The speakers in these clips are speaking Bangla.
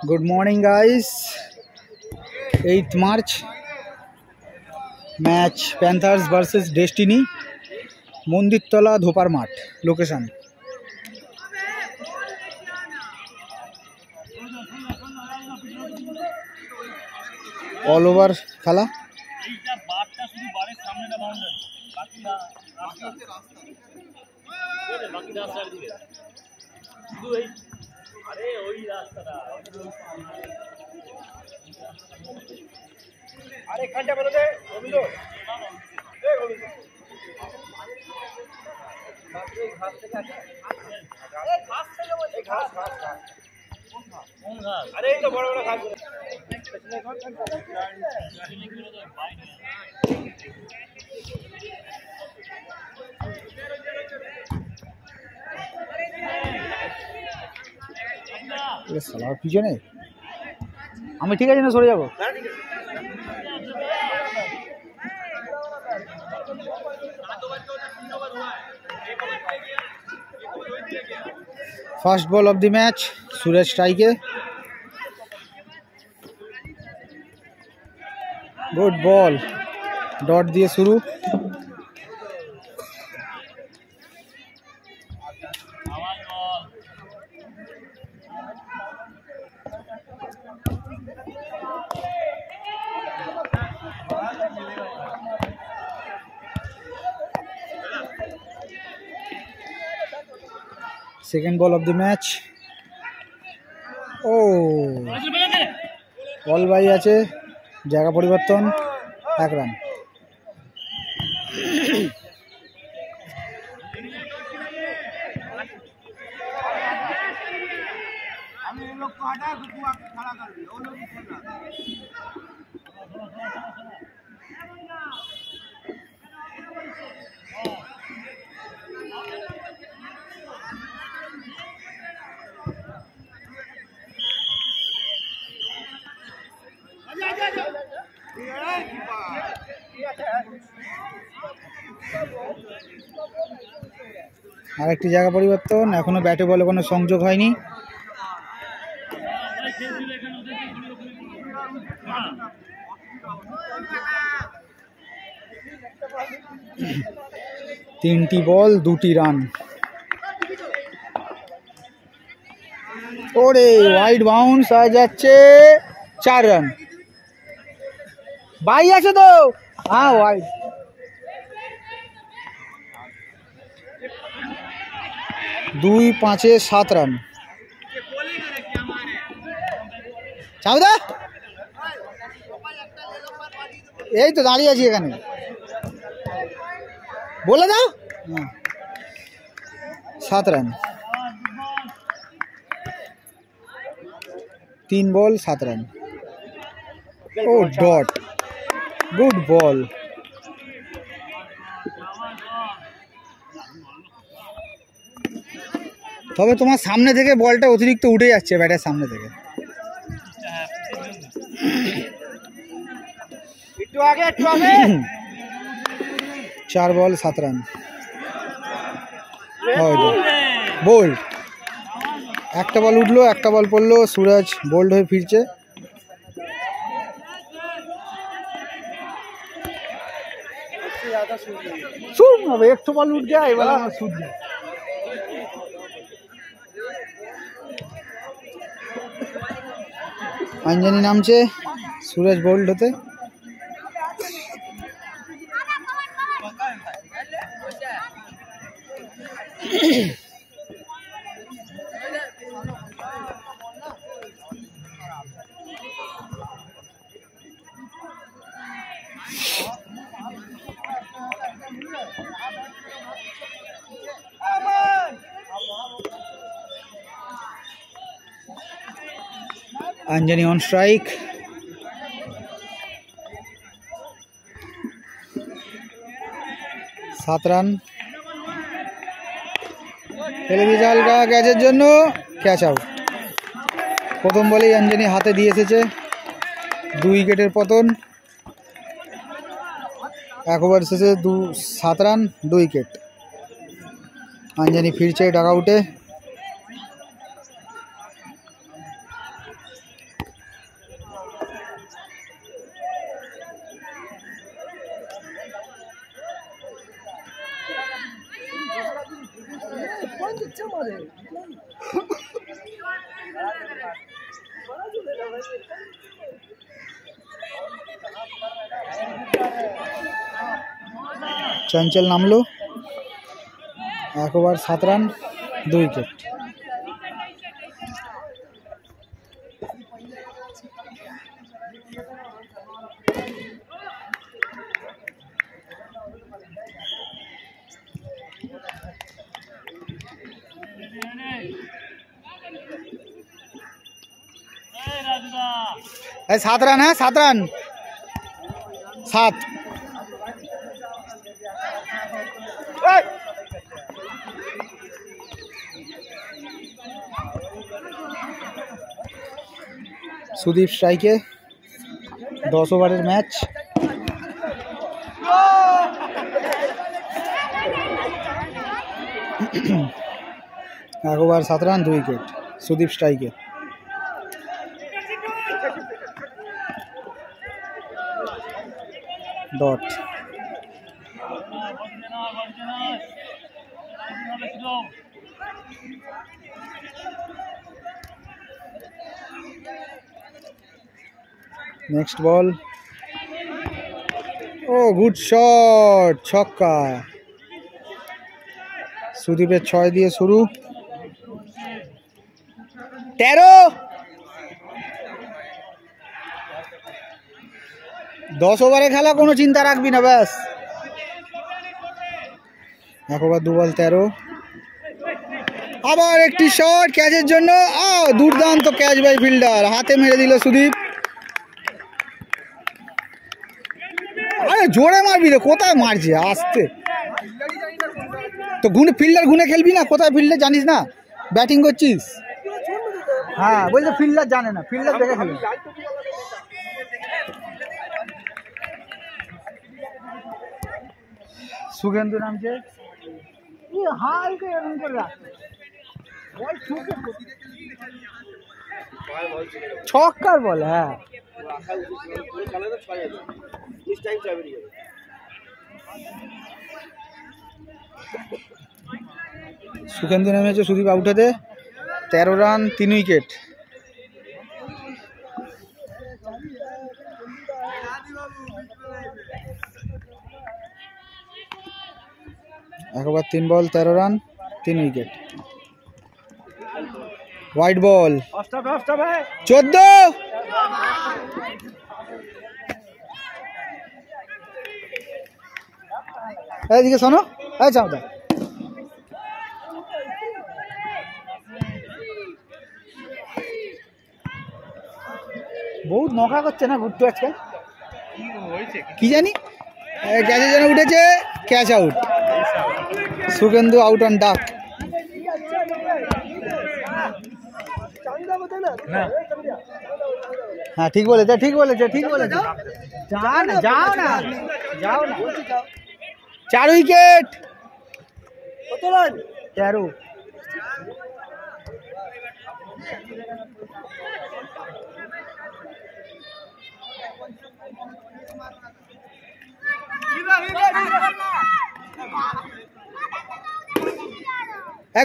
Good morning, guys. 8th March. Match Panthers versus Destiny. Mondirtola Dhopar Mat. Location. All over খেলা। अरे घंटा बोलो दे गोविंदो ए गोविंदो बाकी घास से क्या ए घास से जो ए घास घास कौन घास अरे ये तो बड़ा बड़ा घास ये साला পিছনে আমি ঠিক আছে না সরে যাব First ball of the match, Suraj strike. Good ball. Dot দিয়ে শুরু। Second ball of the match. Oh, ball by আছে জায়গা পরিবর্তন 1 রান। हम इन लोग को हटा के तू आके खड़ा कर दे वो लोग ही खेल रहा আরেকটি জায়গা পরিবর্তন এখনো ব্যাটে বলে কোনো সংযোগ হয়নি। তিনটি বল 2টি রান। ওরে ওয়াইড বাউন্স হয়ে যাচ্ছে 4 রান। বাই আছে তো হ্যাঁ ওয়াইড। দুই 5-এ 7 রান। চাউদা এই তো দাঁড়িয়ে আছি এখানে বলে দাও। 7 রান 3 বল 7 রান। ও ডট গুড বল। তবে তোমার সামনে থেকে বলটা অতিরিক্ত উঠে যাচ্ছে ব্যাটের সামনে থেকে। একটু আগে 4 বল 7 রান। বোল্ড একটা বল উঠলো একটা বল পড়লো। সুরজ বোল্ড হয়ে ফিরছে। শুন হবে একটু বল উঠ যায় এবার আমার শুট যায়। अंजनी नामছে सूरज बोल्ड होते। Anjani on strike. सात রান। টেলিভিশনটা ক্যাচের জন্য ক্যাচ আউট। প্রথম বলেই अंजनी হাতে দিয়ে এসেছে। 2 উইকেটের পতন। 1 ওভার শেষে 7 রান 2 উইকেট। अंजनी फिरছে ডাগ আউটে। চঞ্চল নামলো, 1 ওভার 7 রান 2 উইকেট। এই 7 রান, হ্যাঁ 7 রান, 7। সুদীপ স্ট্রাইকে, 10 ওভারের ম্যাচ। এক ওভার 7 রান 2 উইকেট, সুদীপ স্ট্রাইকে। ডট। নেক্সট বল, ও গুড শট, ছক্কা। সুদীপের 6 দিয়ে শুরু, 13। 10 ওভারে খেলা, কোনো চিন্তা রাখবি না, ব্যাস। 1 ওভার 2 বল 13। আবার একটি শট ক্যাচের জন্য, দুর্দান্ত ক্যাচ বাই ফিল্ডার, হাতে মেরে দিল সুদীপ। আরে জোরে মারবি রে, কোথায় মারছে আসতে তো, গুনে ফিল্ডার গুনে খেলবি না, কোথায় ফিল্ডার জানিস না, ব্যাটিং করছিস। হ্যাঁ বলছে ফিল্ডার জানে না, ফিল্ডার দেখে খেলে। সুগেন্দু নামছে, হালকা এরকম করে রাখ, ছক্কার বল। হ্যাঁ সুগেন্দু নেমেছে সুদীপ আউট হতে, 13 রান 3 উইকেট। এক ওভার 3 বল 13 রান 3 উইকেট। White ball, 14। এইদিকে শোনো, এই যাও যাও। বহুত নখা করছে না গুট্টু আজকে, কি জানি। ক্যাচের জন্য উঠেছে, ক্যাচ আউট। সুগেন্দু আউট অন ডাক। হ্যাঁ ঠিক বলেছে, ঠিক বলেছে, ঠিক বলেছে। যাও না, যাও না, যাও না। 4 উইকেট, 13।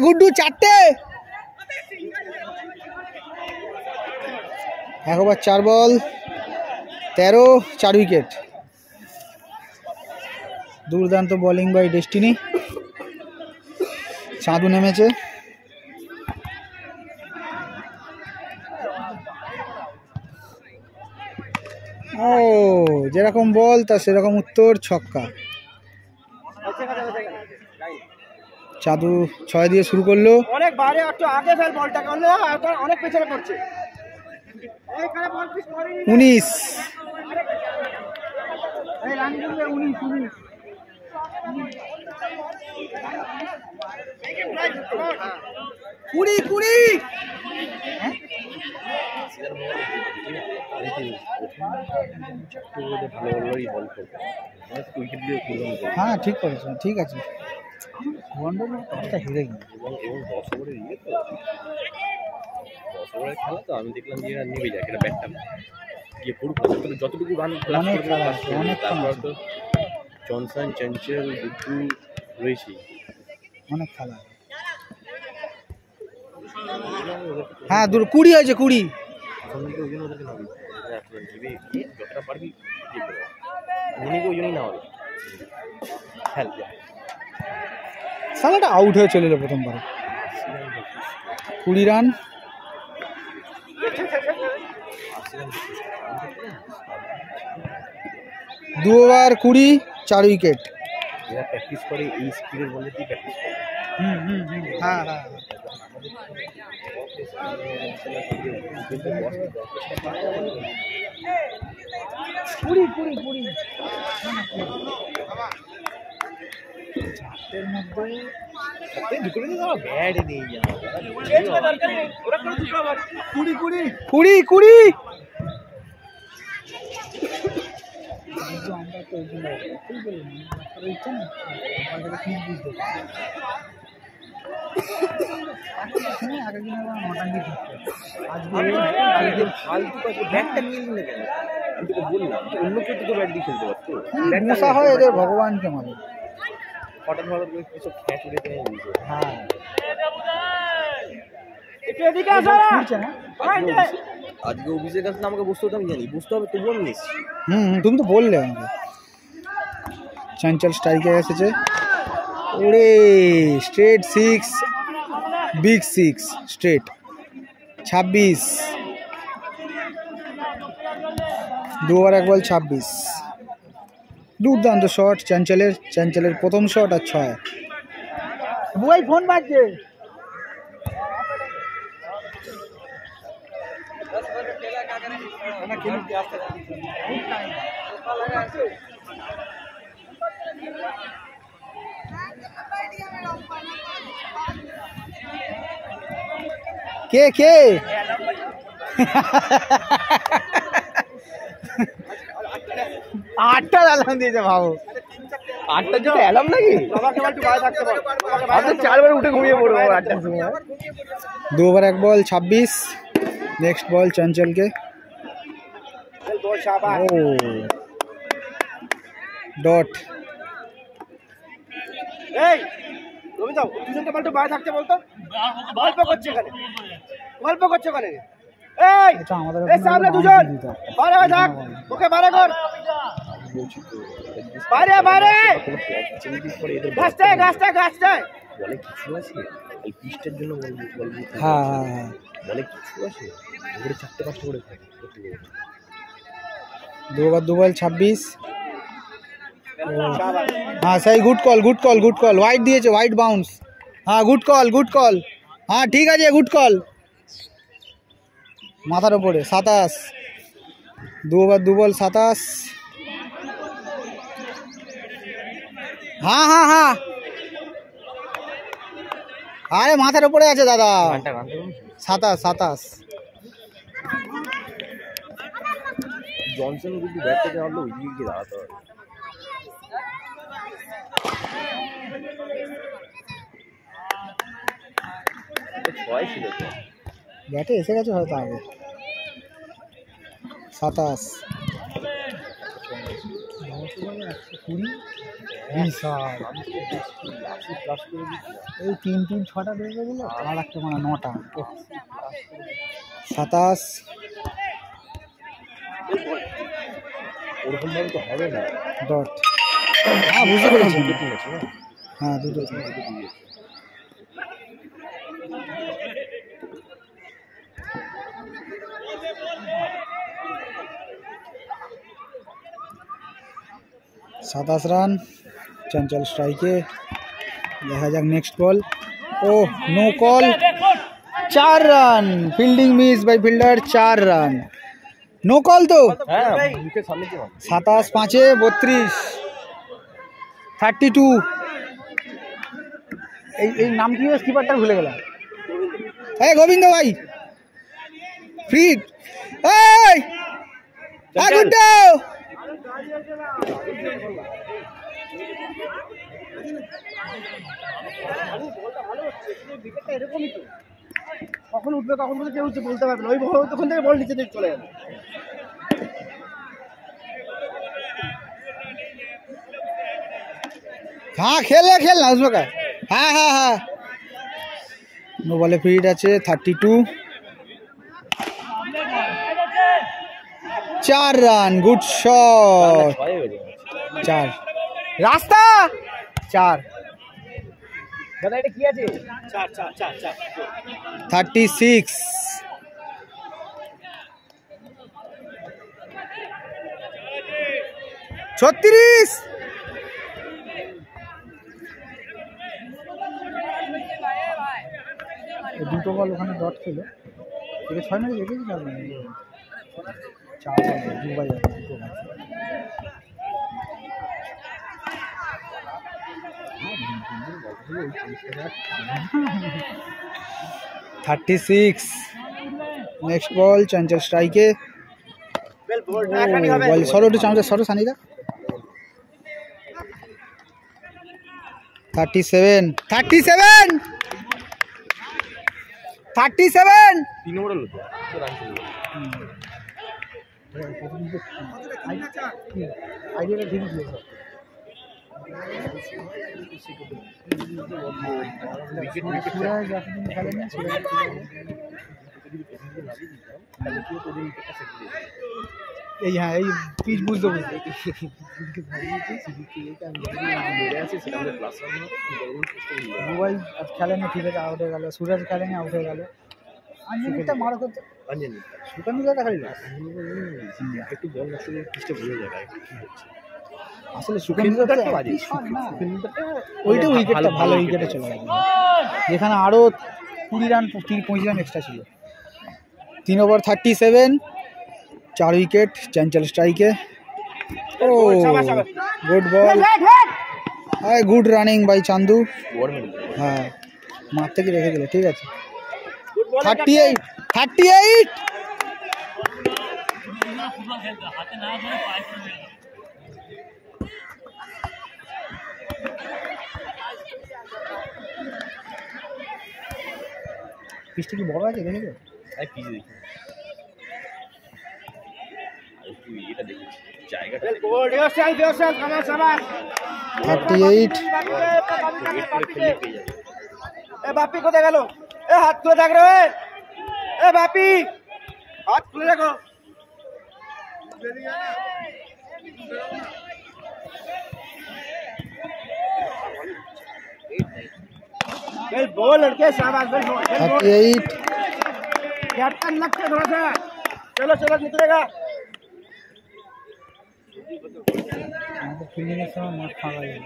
গুড্ডু 4টে। 1 ওভার 4 বল 13, 4 উইকেট। দুর্দান্ত বোলিং বাই ডেস্টিনি। চাঁদু নেমেছে, ও যেরকম বল তা সেরকম উত্তর, ছক্কা। চাঁদু 6 দিয়ে শুরু করলো, অনেক বারে একটু আগে ফেল বলটা, করলে অনেক পেছনে পড়ছে। 19। 20। হ্যাঁ ঠিক করেছে, ঠিক আছে। হেরে গিয়ে 10 ওভারের ইয়ে তো, 10 ওভারের খেলা তো, আমি দেখলাম যে এরা নেমে যায়, এরা ব্যাটটা গিয়ে করুক, যতটুকু রান অনেক খেলা আছে, অনেক। তারপর তো জনসন, চঞ্চল, গুড্ডু রয়েছে, অনেক খেলা। হ্যাঁ 20 হয়েছে 20। যতটা পারবি উনিকে ওই জন্যই না হবে খেল সালাটা আউট হয়ে চলে এলো প্রথমবার। 20 রান। দু ওভার 20, 4 উইকেট। এরা প্র্যাকটিস করে এই স্পিডের বলে দিয়ে প্র্যাকটিস করে। হ্যাঁ হ্যাঁ ব্যাট নেই কুড়ি কুড়ি। ব্যাটটা নিয়ে নিলে কেন? আমি তোকে বললাম অন্য কেউ তো ব্যাট দিয়ে খেলতে পারতো। মশা হয় এদের ভগবানকে মানে। হঠাৎ হঠাৎ করে কিছু খ্যাচ উঠে দেয়। হ্যাঁ আজকে অফিসের কাছে আমাকে বসতে হতো, আমি জানি বসতে হবে, তবুও আমি নিচ্ছি। তুমি তো বললে আমাকে। চঞ্চল স্ট্রাইকে এসেছে। ওরে straight 6, big 6 straight. 26। 2 over 1 ball 26। দুর্দান্ত শট চঞ্চলের প্রথম শট আর 6। মোবাইল ফোন বাজছে। কে কে আটটা অ্যালার্ম দিয়েছে ভাবো। 8টার জন্য অ্যালার্ম নাকি? 4বার উঠে ঘুমিয়ে পড়বো 8টার সময়। 2 ওভার 1 বল 26। নেক্সট বল চঞ্চলকে। ও ডট। এই রবি দাও দুজনকে বলতো বাইরে থাকতে বলতো। গল্প করছে এখানে এই এটা আমাদের এই সামনে দুজন বাইরে হয়ে থাক, ওকে বাইরে কর, বাইরে গাছটা বলে কিছু আছে এই পিচটার জন্য বলবো। হ্যাঁ হ্যাঁ হ্যাঁ বলে কিছু আছে ওরে 4-5টা করে থাকে। 2 ওভার 2 বল 26। हाँ सही गुड कॉल वाइड दिए वाइड बाउंस। हाँ गुड कॉल हाँ ठीक है गुड कॉल। माथार ऊपर 27। 2 ओवर 2 बॉल 27। हाँ हाँ हाँ अरे माथार ऊपर আছে দাদা। 27। জনসন কিন্তু ব্যাট থেকে আনলো ওইদিকে গিয়ে দাঁড়াতে হবে। ব্যাটে এসে গেছে হয়তো আগে। 27। এই 3 6টা বেজে গেল আর একটা মানে 9টা। 27। ওরকম ভাবে তো হবে না। ডট। হ্যাঁ বুঝতে পেরেছি। হ্যাঁ দুটো। 27 রান চঞ্চল স্ট্রাইকে। দেখা যাক নেক্সট বল। ও no call. 4 run fielding miss by fielder. 4 run no call তো। 27 5 32। 32। এই নাম কি স্কিপারটা ভুলে গেলাম। এই গোবিন্দ ভাই ফ্রিড। এই গুড কখন উঠবে কখন কেউ বলতে পারবে না। ওই তখন থেকে বল নিচে চলে যাবে। हाँ खेलना उसमें का। हाँ हाँ हाँ नो বলে ফিট আছে 32 4 রান গুড শট 4 রাস্তা 4 দাদা এটা কি আছে 36 36 দুটো বল ওখানে ডট ছিল এটা 6 মিনিট রেখেছি না 4 দুবার দুটো 36 नेक्स्ट बॉल चंचल स्ट्राइक है बॉल सरो टू चंचल सरो सानी दा 37 37 37 तीन ओवर लो तो रन आइडिया ठीक है यहाँ पिच बुझ दो मोबाइल खेले नहीं ठीक है आउट हो गल सूरज खेले नहीं आउट हो गल अंजनी मारो करते अंजनी सुकानी जाता खाली একটু বল আসলে পিচটা ভুলে যায় আসলে সুকেন্দ্রটা ওইটা উইকেটটা ভালো উইকেটে চলে গেছে যেখানে আরো 20 রান 25 রান এক্সট্রা ছিল 3 ওভার 37 4 উইকেট চঞ্চল স্ট্রাইকে oh good ball high good running by Chandu হ্যাঁ মারতে কি রেখে দিলে ঠিক আছে 38 38 পিচটা কি বড় আছে দেখেছো আই পিচ দেখি এটা দেখি জায়গাটা গোল ডিওসেল কামাল শাবাশ 38 এ বাপি কোথায় গেল এ হাত খুলে থাক রে এ বাপি হাত খুলে রাখো वेल बॉल लड़के शाबाश वेल बॉल 38 कैप्टन लग से थोड़ा सा चलो चलो निकलेगा तो फील्डिंग के समय मत खा गया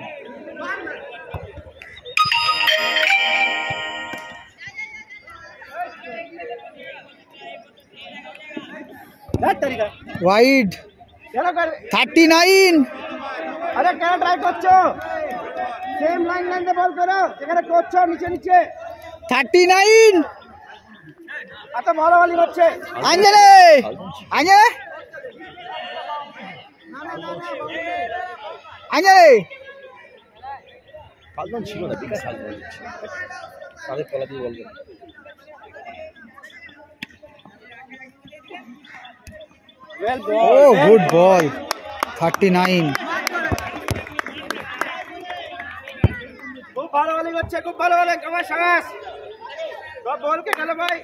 वाइड चलो कर 39 अरे क्या ट्राई করছো सेम लाइन दे बॉल करो যেখানে করছো নিচে নিচে 39 এত ভালো বলি হচ্ছে আঞ্জলে আঞ্জলে আঞ্জলে কালদন ছিল না বিকাশ কালদন তাদের কলা দিয়ে বল वेल ओ बॉल गुड बॉल 39 খুব ভালো বলি হচ্ছে খুব ভালো বলে কামাল শাবাশ সব বল কে খেলো ভাই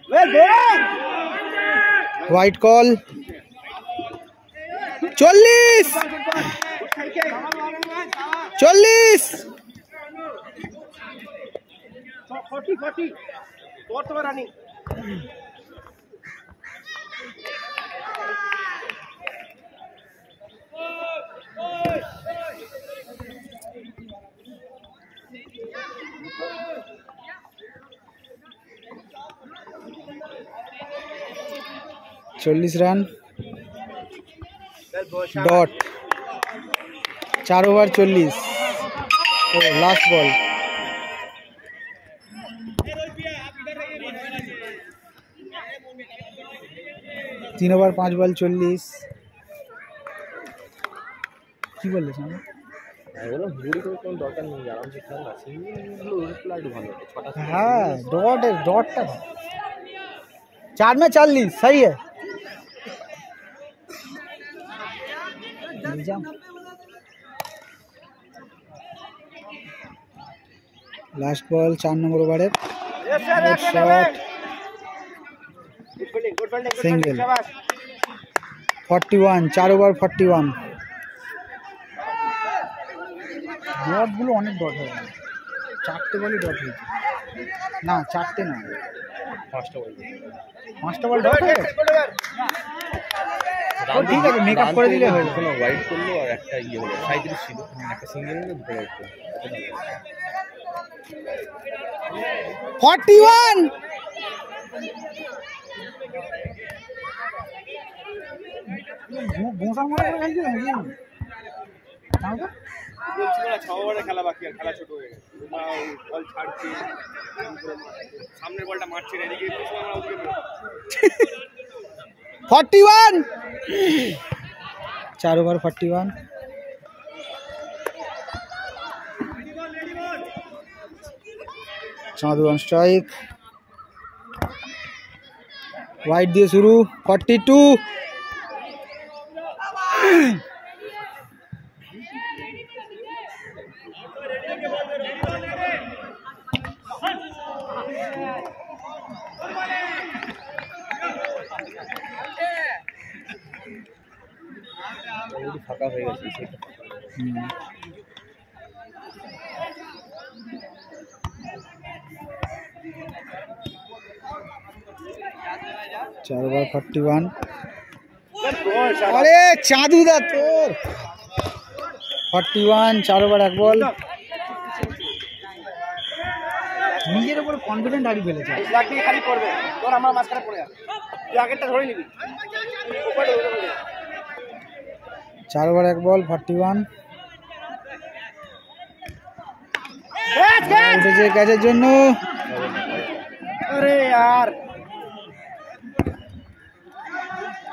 well ball wide call 40 40 40 fourth over running चल्लिस run dot 4 over 40 last ball तीन ओवर 5 बॉल 40 কি বলছিস আমি বললাম ঘুরি করে কোনো দরকার নেই আরামসে খেল না সিঙ্গেল উইকেট একটু ভালো হবে ছটা हाँ डॉट 4 में 40 सही है लास्ट बॉल 4 नंबर ओवरेर सिंगल 41 4 ओवर 41 ডটগুলো অনেক ডট হয়ে গেল 4টে বলই ডট হয়েছে না 4টে না 5টা বল ডট হয়ে গেছে ঠিক আছে মেকআপ করে দিলে হয়ে যাবে কোনো ওয়াইড করলো আর একটা ইয়ে হলো 37 ছিল একটা সিঙ্গেল হলো দুটো ওয়াইড করলো 41 গোসা মারা করে খেলছিল নাকি খেলা বাকি আর খেলা ছোট হয়ে গেছে বল ছাড়ছে সামনের বলটা মারছে না এদিকে 41 4 ओवर 41 चाँदू ऑन स्ट्राइक वाइड दिए शुरू 42 ফাঁকা হয়ে গেছে 4 ओवर 41 अरे चाँदू दा तोर 41 4 ओवर 1 बॉल নিজের উপর কনফিডেন্ট হারিয়ে ফেলেছে লাগবে খালি পড়বে তোর আমার মাঝখানে পড়ে যা তুই আগেরটা ধরে নিবি 4 ओवर 1 बॉल 41 উঠেছে ক্যাচের জন্য अरे यार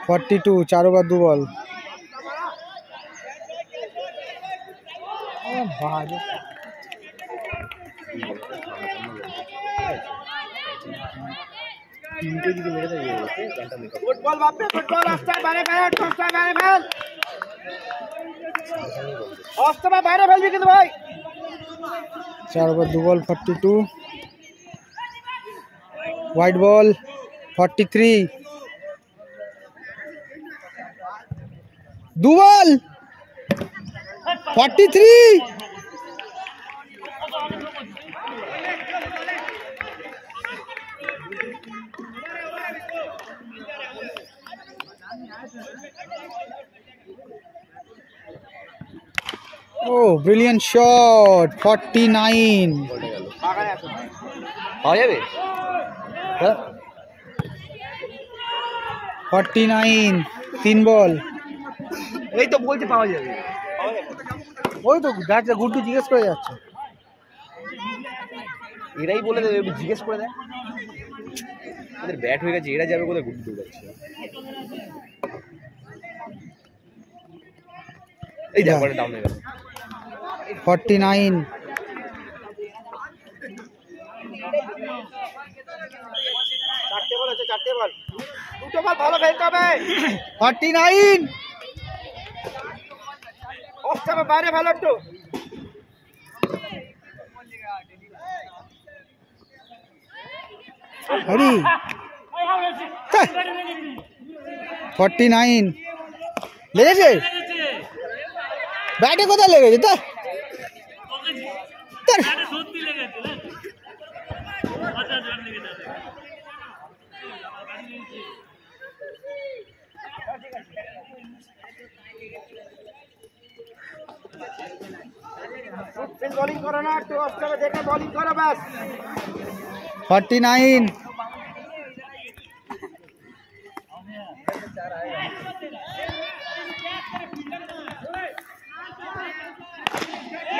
42 4 ओवर 2 बॉल फुटबॉल बापरे फुटबॉल ऑफसाइड বাইরে ফেল অফসাইড বাইরে ফেল অফসাইড বাইরে ফেলবি কিন্তু ভাই 4 over 2 ball 42 wide ball 43 2 ball 43 Oh, brilliant shot 49 পাওয়া যাবে 49 3 বল এই তো বলতে পাওয়া যাবে ওই তো গাছটা গুড্ডু জিজ্ঞেস করে যাচ্ছে এরাই বলে দেবে একটু জিজ্ঞেস করে দেয় এদের ব্যাট হয়ে গেছে এরা যাবে কোথায় গুড দৌড়াচ্ছে এই যা বলে ডাউন হয়ে গেল 49 চারটে বল আছে চারটে বল দুটো বল ভালো খেলতে হবে 49 অফসাইড বাইরে ফেল একটু হরি 49 লেগেছে ব্যাটে কোথায় লেগেছে তা बॉलिंग करो ना तो ऑफसाइड देखा बॉलिंग करो बस 49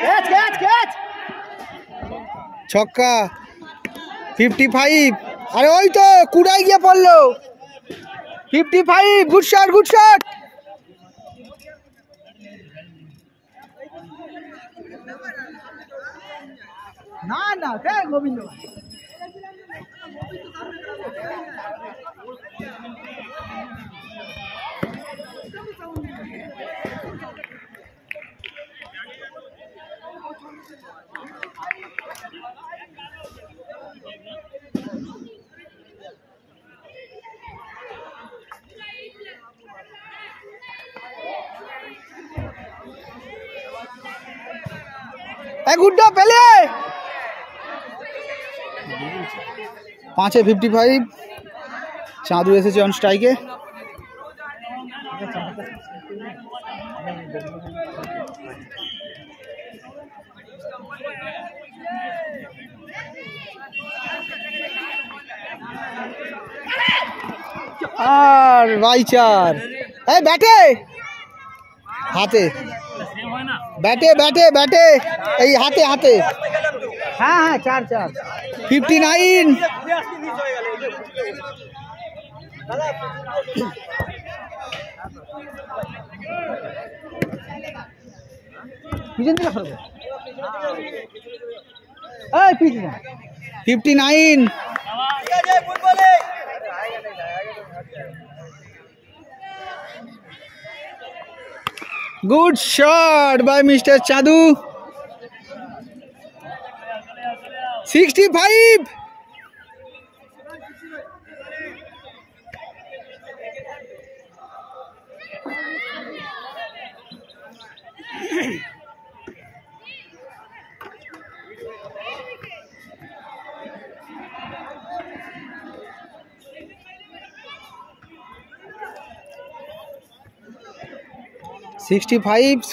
कैच कैच कैच ছক্কা 55 আরে ওই তো কুড়াই গিয়ে পড়লো 55 গুড শট না না দেখ গোবিন্দ গুড্ডা পেলে 5-এ 55 চাঁদু এসেছে অন স্ট্রাইকে। আর বাই 4 এই ব্যাটে হাতে ব্যাটে ব্যাটে ব্যাটে এই হাতে হাতে। হ্যাঁ হ্যাঁ 4-4 59। পিছন দিকে ফেলবো 59। Good shot by Mr. Chadu. 65.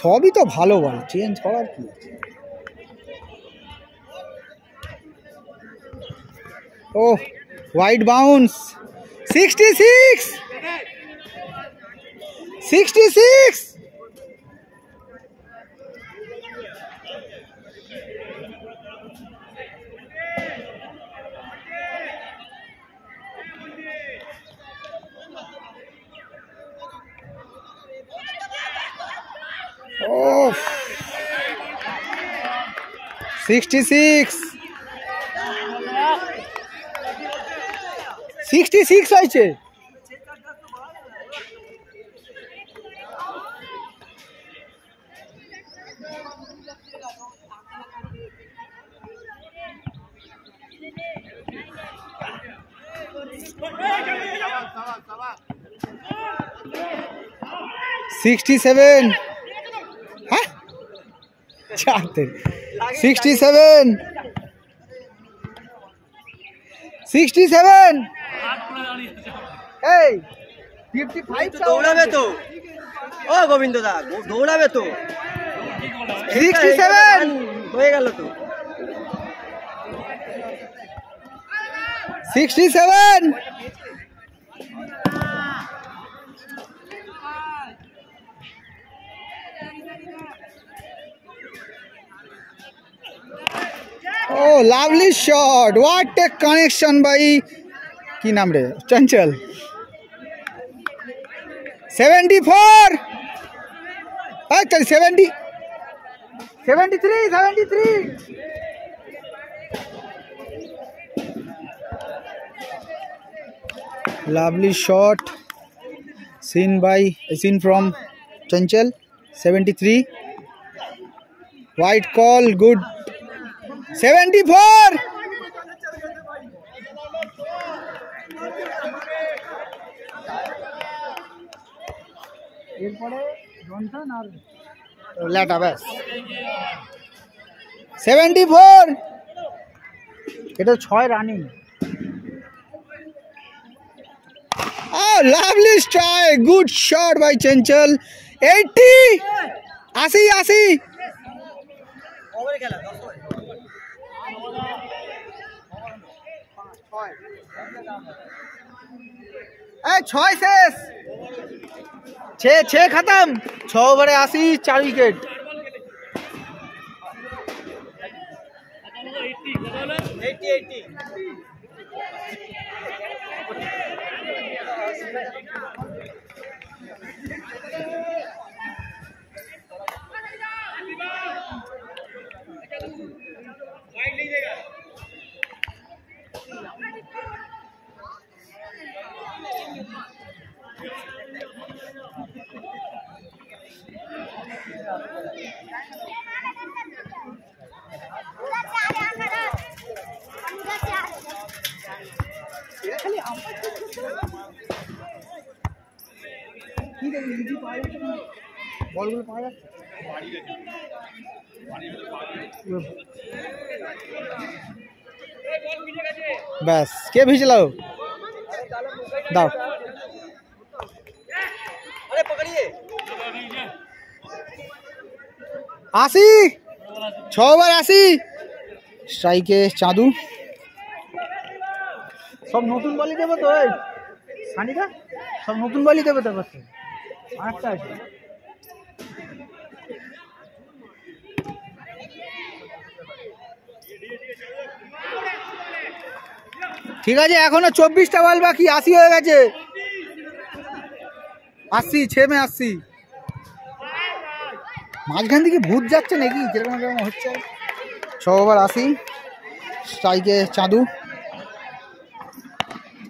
সবই তো ভালো বল, চেঞ্জ করার কি আছে। ও ওয়াইড বাউন্স 66 66। Oh, 66 66 হয়েছে। $67। হ্যাঁ 67 67। এই 55 দৌড়াবে তো, ও গোবিন্দ দা দৌড়াবে তো। 67 হয়ে গেল তো। 67। Oh, lovely shot. What a connection by কি নাম রে চঞ্চল। 74। চল 70 73 73। Lovely shot seen from Chanchal 73. White call, good 74। এরপরে জনসন আর লেটা ব্যাস 74। এটা 6 running. Oh, lovely strike, good shot by Chanchal 80 80 6 শেষ 6 खत्म 6 ओवर 80 4 विकेट। বলগুলো পাওয়া যাচ্ছে? ব্যাস, কে ভিজলাও? দাও। আসি 6 ওভার 80। স্ট্রাইকে চাঁদু। সব নতুন বলই দেবো তো এই সানিদা, সব নতুন বলই দেবো তো করতে। আরেকটা আছে। ঠিক আছে, এখনো 24টা বল বাকি, 80 হয়ে গেছে। 80 ছেমে 80। মাঝখান থেকে ভূত যাচ্ছে নাকি যেরকম যেরকম হচ্ছে। 6 ওভার 80। স্ট্রাইকে চাঁদু।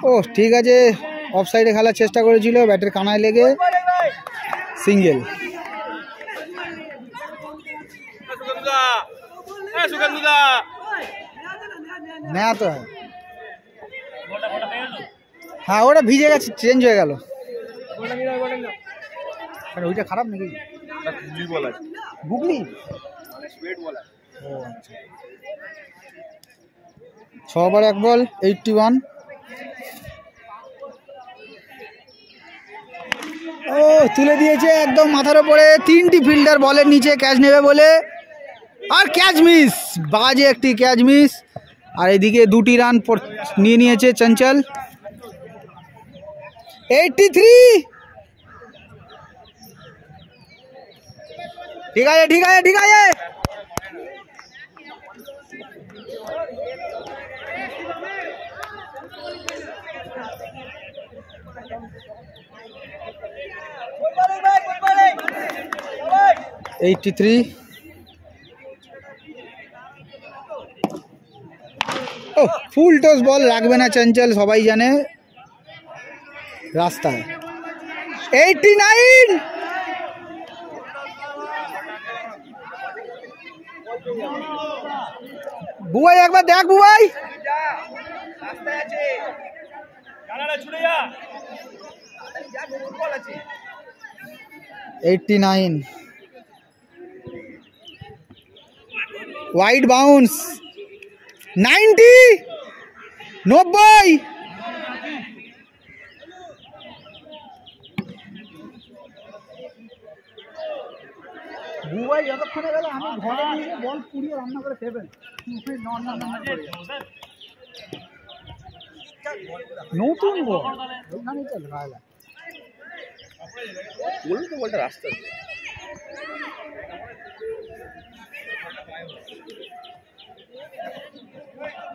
ও ঠিক আছে, অফ সাইডে খেলার চেষ্টা করেছিল, ব্যাটের কানায় লেগে সিঙ্গেল। নয়া তো হ্যাঁ, ওটা ভিজে গেছে, চেঞ্জ হয়ে গেল। ওইটা খারাপ নাকি? গুগলি? ও আচ্ছা। 6 ওভার 1 বল 81। ও তুলে দিয়েছে একদম মাথার উপরে। 3টি ফিল্ডার বলের নিচে ক্যাচ নেবে বলে, আর ক্যাচ মিস, বাজে একটি ক্যাচ মিস। আর এদিকে 2টি রান নিয়ে নিয়েছে চঞ্চল। 83। ঠিক আছে ঠিক আছে ঠিক আছে। ও ফুল টস বল রাখবে না চঞ্চল, সবাই জানে রাস্তায়। 89। বুবাই একবার দেখ, বুবাই 89। Wide bounce. 90। 90। বুবাই যতক্ষণে গেল আমি ঘরে নিয়ে বল পুড়িয়ে রান্না করে খেবেন। নতুন বল তো বলটা রাস্তা।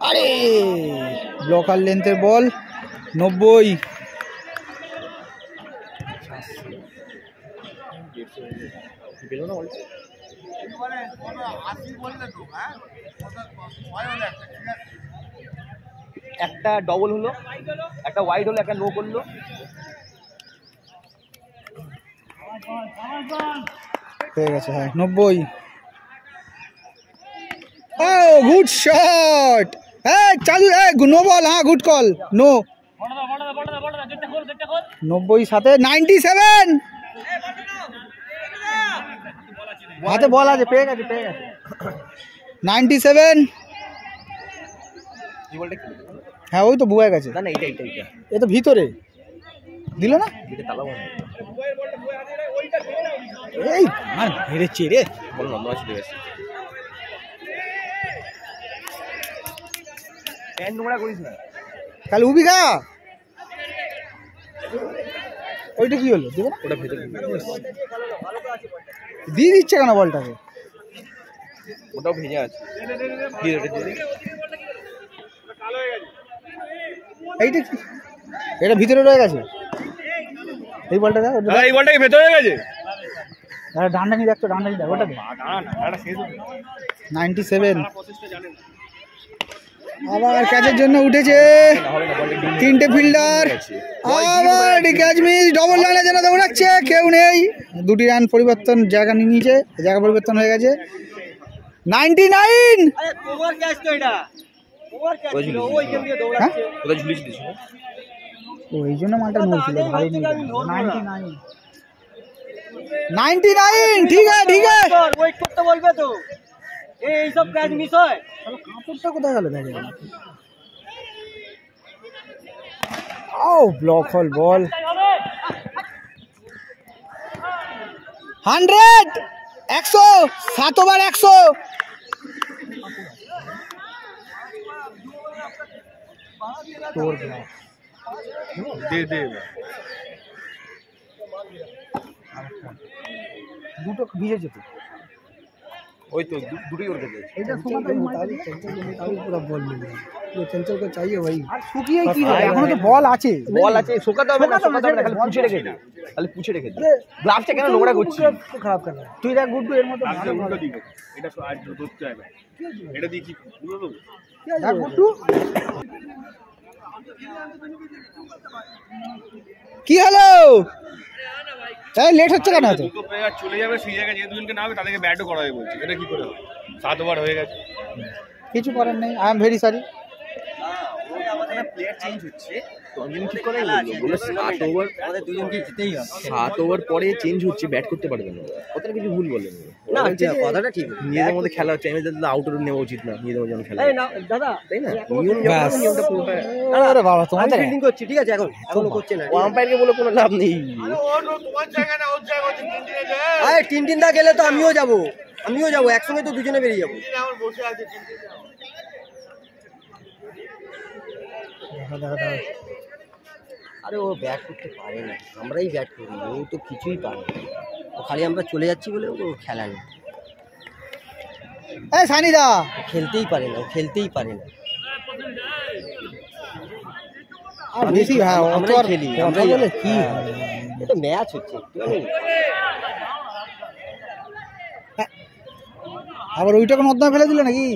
আরে ব্লকার লেন্থের বল। 90। একটা ডবল হলো, একটা ওয়াইড হলো, একটা নো করলো। হয়ে গেছে হ্যাঁ 90। ও গুড শট। হ্যাঁ চালু, নো বল। হ্যাঁ গুড কল, নো। 90 সাথে 97। হাতে বল আছে, পেয়ে গেছে পেয়ে গেছে। 97। হ্যাঁ ওই তো বুয়া গেছে। না না, এটা এটা এটা এ তো ভিতরে দিল না, এটা তালা বন্ধ। এই আর হেরেছে রে, বল নম্বর চলে গেছে। প্যান নোংরা করিস না তাহলে উবিকা। ওইটা কি হলো, দেবে না? ওটা ভেতরে দিয়ে দিচ্ছে কেন বলটাকে? ওটাও ভেজে আছে, দিয়ে ওটা দিয়ে। এইটা কি, এটা ভিতরে রয়ে গেছে। এই বলটা দেখ, এই বলটা কি ভেতরে রয়ে গেছে? ডান্ডা নিয়ে দেখতো, ডান্ডা নিয়ে দেখ ওটা। 97। আবার ক্যাচের জন্য উঠেছে 3টে ফিল্ডার। আবার ক্যাচ মিস, ডবল রানের জন্য দৌড়াচ্ছে, কেউ নেই। 2টি রান পরিবর্তন, জায়গা নিয়ে নিয়েছে, জায়গা পরিবর্তন হয়ে গেছে। 99। ও এই জন্য মালটা নড়ছিল, ভারী নেই। 99। 99 ठीक है ठीक है। ওয়েট করতে বলবে তো, এই সব ক্যাচ মিস হয়। কাপড়টা কোথায় গেল ব্যাগে? ও ব্লক হল বল। 100 100 7 ওভার 100। তোর দে দে দুটো ভিজেছে তো। ওই তো দুটোই ওর কাছে এটা পুরো বল মিলে চঞ্চলকে চাইয়ে ভাই। আর শুকিয়ে কি হবে, এখনো তো বল আছে। বল আছে, শোকাতে হবে না, শোকাতে হবে না, খালি পুছে রেখে দে, খালি পুছে রেখে দে। গ্লাভসটা কেন নোংরা করছিস? খারাপ কেন? তুই দেখ গুড্ডু এর মধ্যে ভালো উল্টো দিকে এটা আজ ধরতে হবে, এটা দিয়ে কি পুরো দেবো? দেখ গুড্ডু কি হলো? তাই লেট হচ্ছে কেন? তো দুটো প্লেয়ার চলে যাবে সেই জায়গায়, যে দুজনকে না হবে তাদেরকে ব্যাটও করাবে বলছি। এটা কি করে হবে? 7 ওভার হয়ে গেছে, কিছু করার নেই। I am very sorry. Player change হচ্ছে, তঞ্জিন ঠিক করে বললো 7 ওভার, আমাদের দুজনকে জিতেই হবে। 7 ওভার পরে চেঞ্জ হচ্ছে, ব্যাট করতে পারবে না। কথাটা কিছু ভুল বলেন না, কথাটা ঠিক। নিজেদের মধ্যে খেলা হচ্ছে, আমি তাহলে আউটার নেওয়া উচিত না, নিজেদের মধ্যে যেন খেলা এই না দাদা, তাই না? নিয়ম ব্যাস। নিয়মটা পুরোটা আরে বাবা আমি তোমাদের ফিল্ডিং করছি, ঠিক আছে? এখনো করছে না। ও আম্পায়ারকে বলে কোনো লাভ নেই। আরে টিন দা গেলে তো আমিও যাবো, একসঙ্গে তো দুজনে বেরিয়ে যাবো। আরে ও ব্যাট করতে পারে না, আমরাই ব্যাট করি, ও তো কিছুই পারে না। ও খালি আমরা চলে যাচ্ছি বলে ও খেলা নেই, এই সানিদা খেলতেই পারে না, ও খেলতেই পারে না। আর বেশি হ্যাঁ আমরাই খেলি, আমরাই বলে কি এটা ম্যাচ হচ্ছে একটুখানি। আবার ওইটাকে নর্দমা ফেলে দিলে নাকি?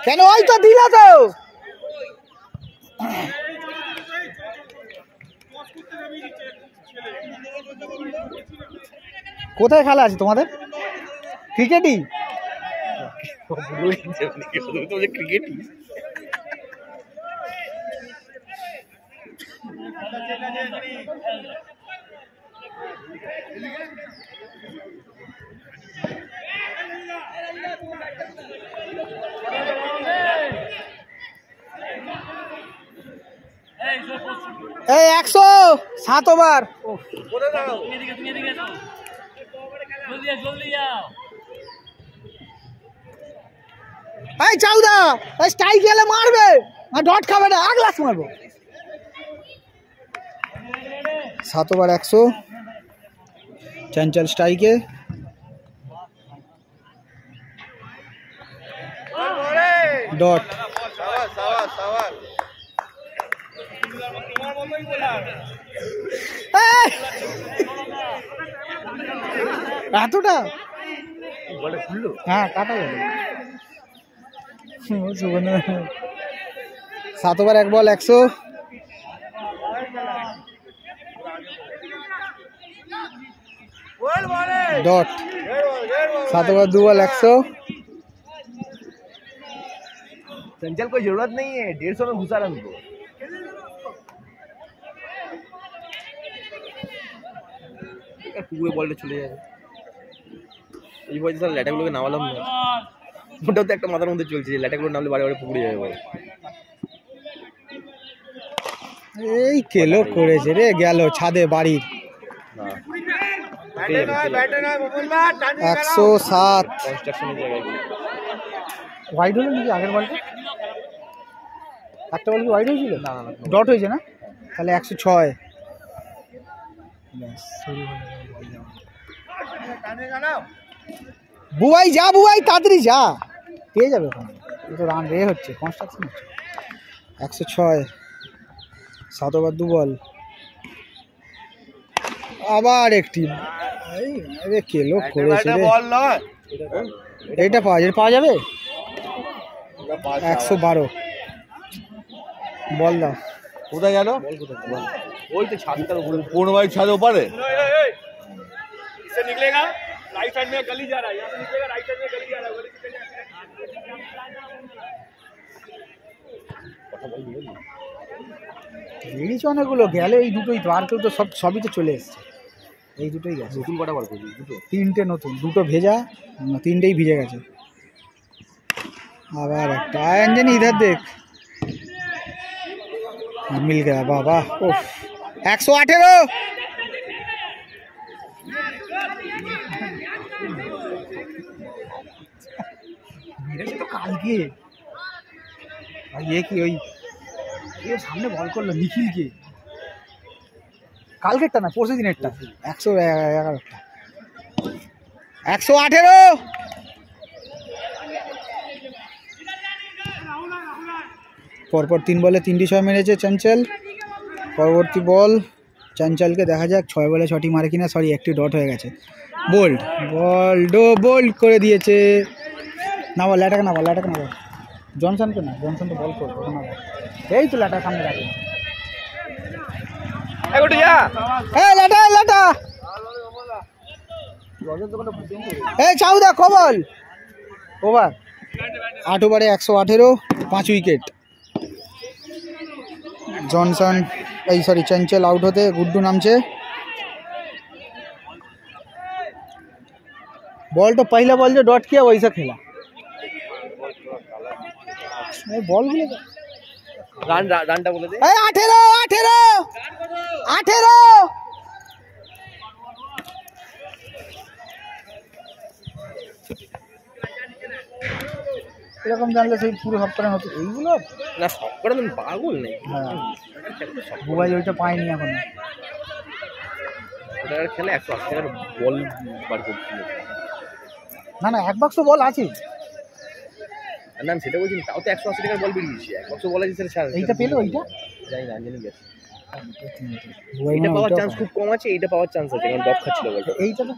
কেন? ওই তো দিলা তো। কোথায় খেলা আছে তোমাদের? ক্রিকেটই? ক্রিকেটই এই 100 7 ওভার। এই চাউদা স্ট্রাইক গেলে মারবে, আর ডট খাবে না, আগলাস মারবো। 7 ওভার 100 চঞ্চল স্ট্রাইকে। ডট। এতটা? হ্যাঁ কাটা গেল। 7 ওভার 1 বল 100। Dot 7 over 2 ball 100। चंचल कोई जरूरत नहीं है, 150 में घुसा रन को। পুরো বলটা চলে যাবে। এই বয়সে স্যার ল্যাটাগুলোকে নামালাম না, ওটাও তো একটা মাথার মধ্যে চলছে যে ল্যাটাগুলো নামলে বারে বারে পুকুরে যাবে বল। এই কেলো করেছে রে, গেল ছাদে বাড়ির। 107 কনস্ট্রাকশনের জায়গায় ওয়াইড হলো নাকি আগের বলটা? একটা বল কি ওয়াইড হয়েছিল? না ডট হয়েছে না, তাহলে 106। বুয়াই যা, বুয়াই তাড়াতাড়ি যা, পেয়ে যাবে ওখানে। তো রান রে হচ্ছে, কনস্ট্রাকশন হচ্ছে। 106 7 ওভার 2 বল। আবার একটি কেলো করেছে রে। এইটা পাওয়া যাবে 112। বল দাও। কোথায় গেল? ওই তো ছাদটার উপরে, 15 বাই ছাদ ওপারে। इससे निकलेगा राइट साइड में गली जा रहा है, यहां से निकलेगा राइट साइड में गली जा रहा है, गली से বেরিয়েছে অনেকগুলো, গেলে এই দুটোই তো, আর কেউ তো সবই তো চলে এসছে। এই দুটোই গেছে। নতুন কটা বার করবি? দুটো, তিনটে নতুন, দুটো ভেজা, তিনটেই ভিজে গেছে। আবার একটা अंजनी इधर देख मिल गया बाबा। 118 মেরেছে তো কালকে। ये কি ওই সামনে বল করলো নিখিলকে, কালকেরটা না পরশু দিনেরটা। 111টা 118। পরপর 3 বলে 3টি 6 মেরেছে চঞ্চল। পরবর্তী বল চঞ্চলকে দেখা যাক 6 বলে 6টি মারে কিনা। সরি, একটি ডট হয়ে গেছে। বোল্ড, বোল্ড করে দিয়েছে। না বল, ল্যাটাকে না বল, ল্যাটাকে না বল, জনসনকে না, জনসন তো বল করবে না। এই তো ল্যাটার সামনে রাখে। ল্যাটা এই চাউদা কবল। ওভার 8 ওভারে 118, 5 উইকেট। জনসন এই সরি চঞ্চল আউট হতে গুড্ডু নামছে। बॉल तो पहला बॉल जो डॉट किया वैसा खेला। बॉल রানটা বলে দে। 18 এরকম জানলে সেই পুরো সবকটা নতুন এইগুলো না, সবকটা তুমি পাগল নেই। হ্যাঁ, মোবাইল ওইটা পাইনি এখন। ওটা খেলে 180 টাকার বল বার করছিল। না না, 1 বাক্স বল আছে। না সেটা বলছি, তাও তো 180 টাকার বল বেরিয়েছে। 1 বাক্স বল আছে সেটা ছাড়। এইটা পেলো, এইটা জানি না, জানি গেছে। এটা পাওয়ার চান্স খুব কম আছে, এইটা পাওয়ার চান্স আছে, কারণ ডক খাচ্ছিল বলটা। এইটা তো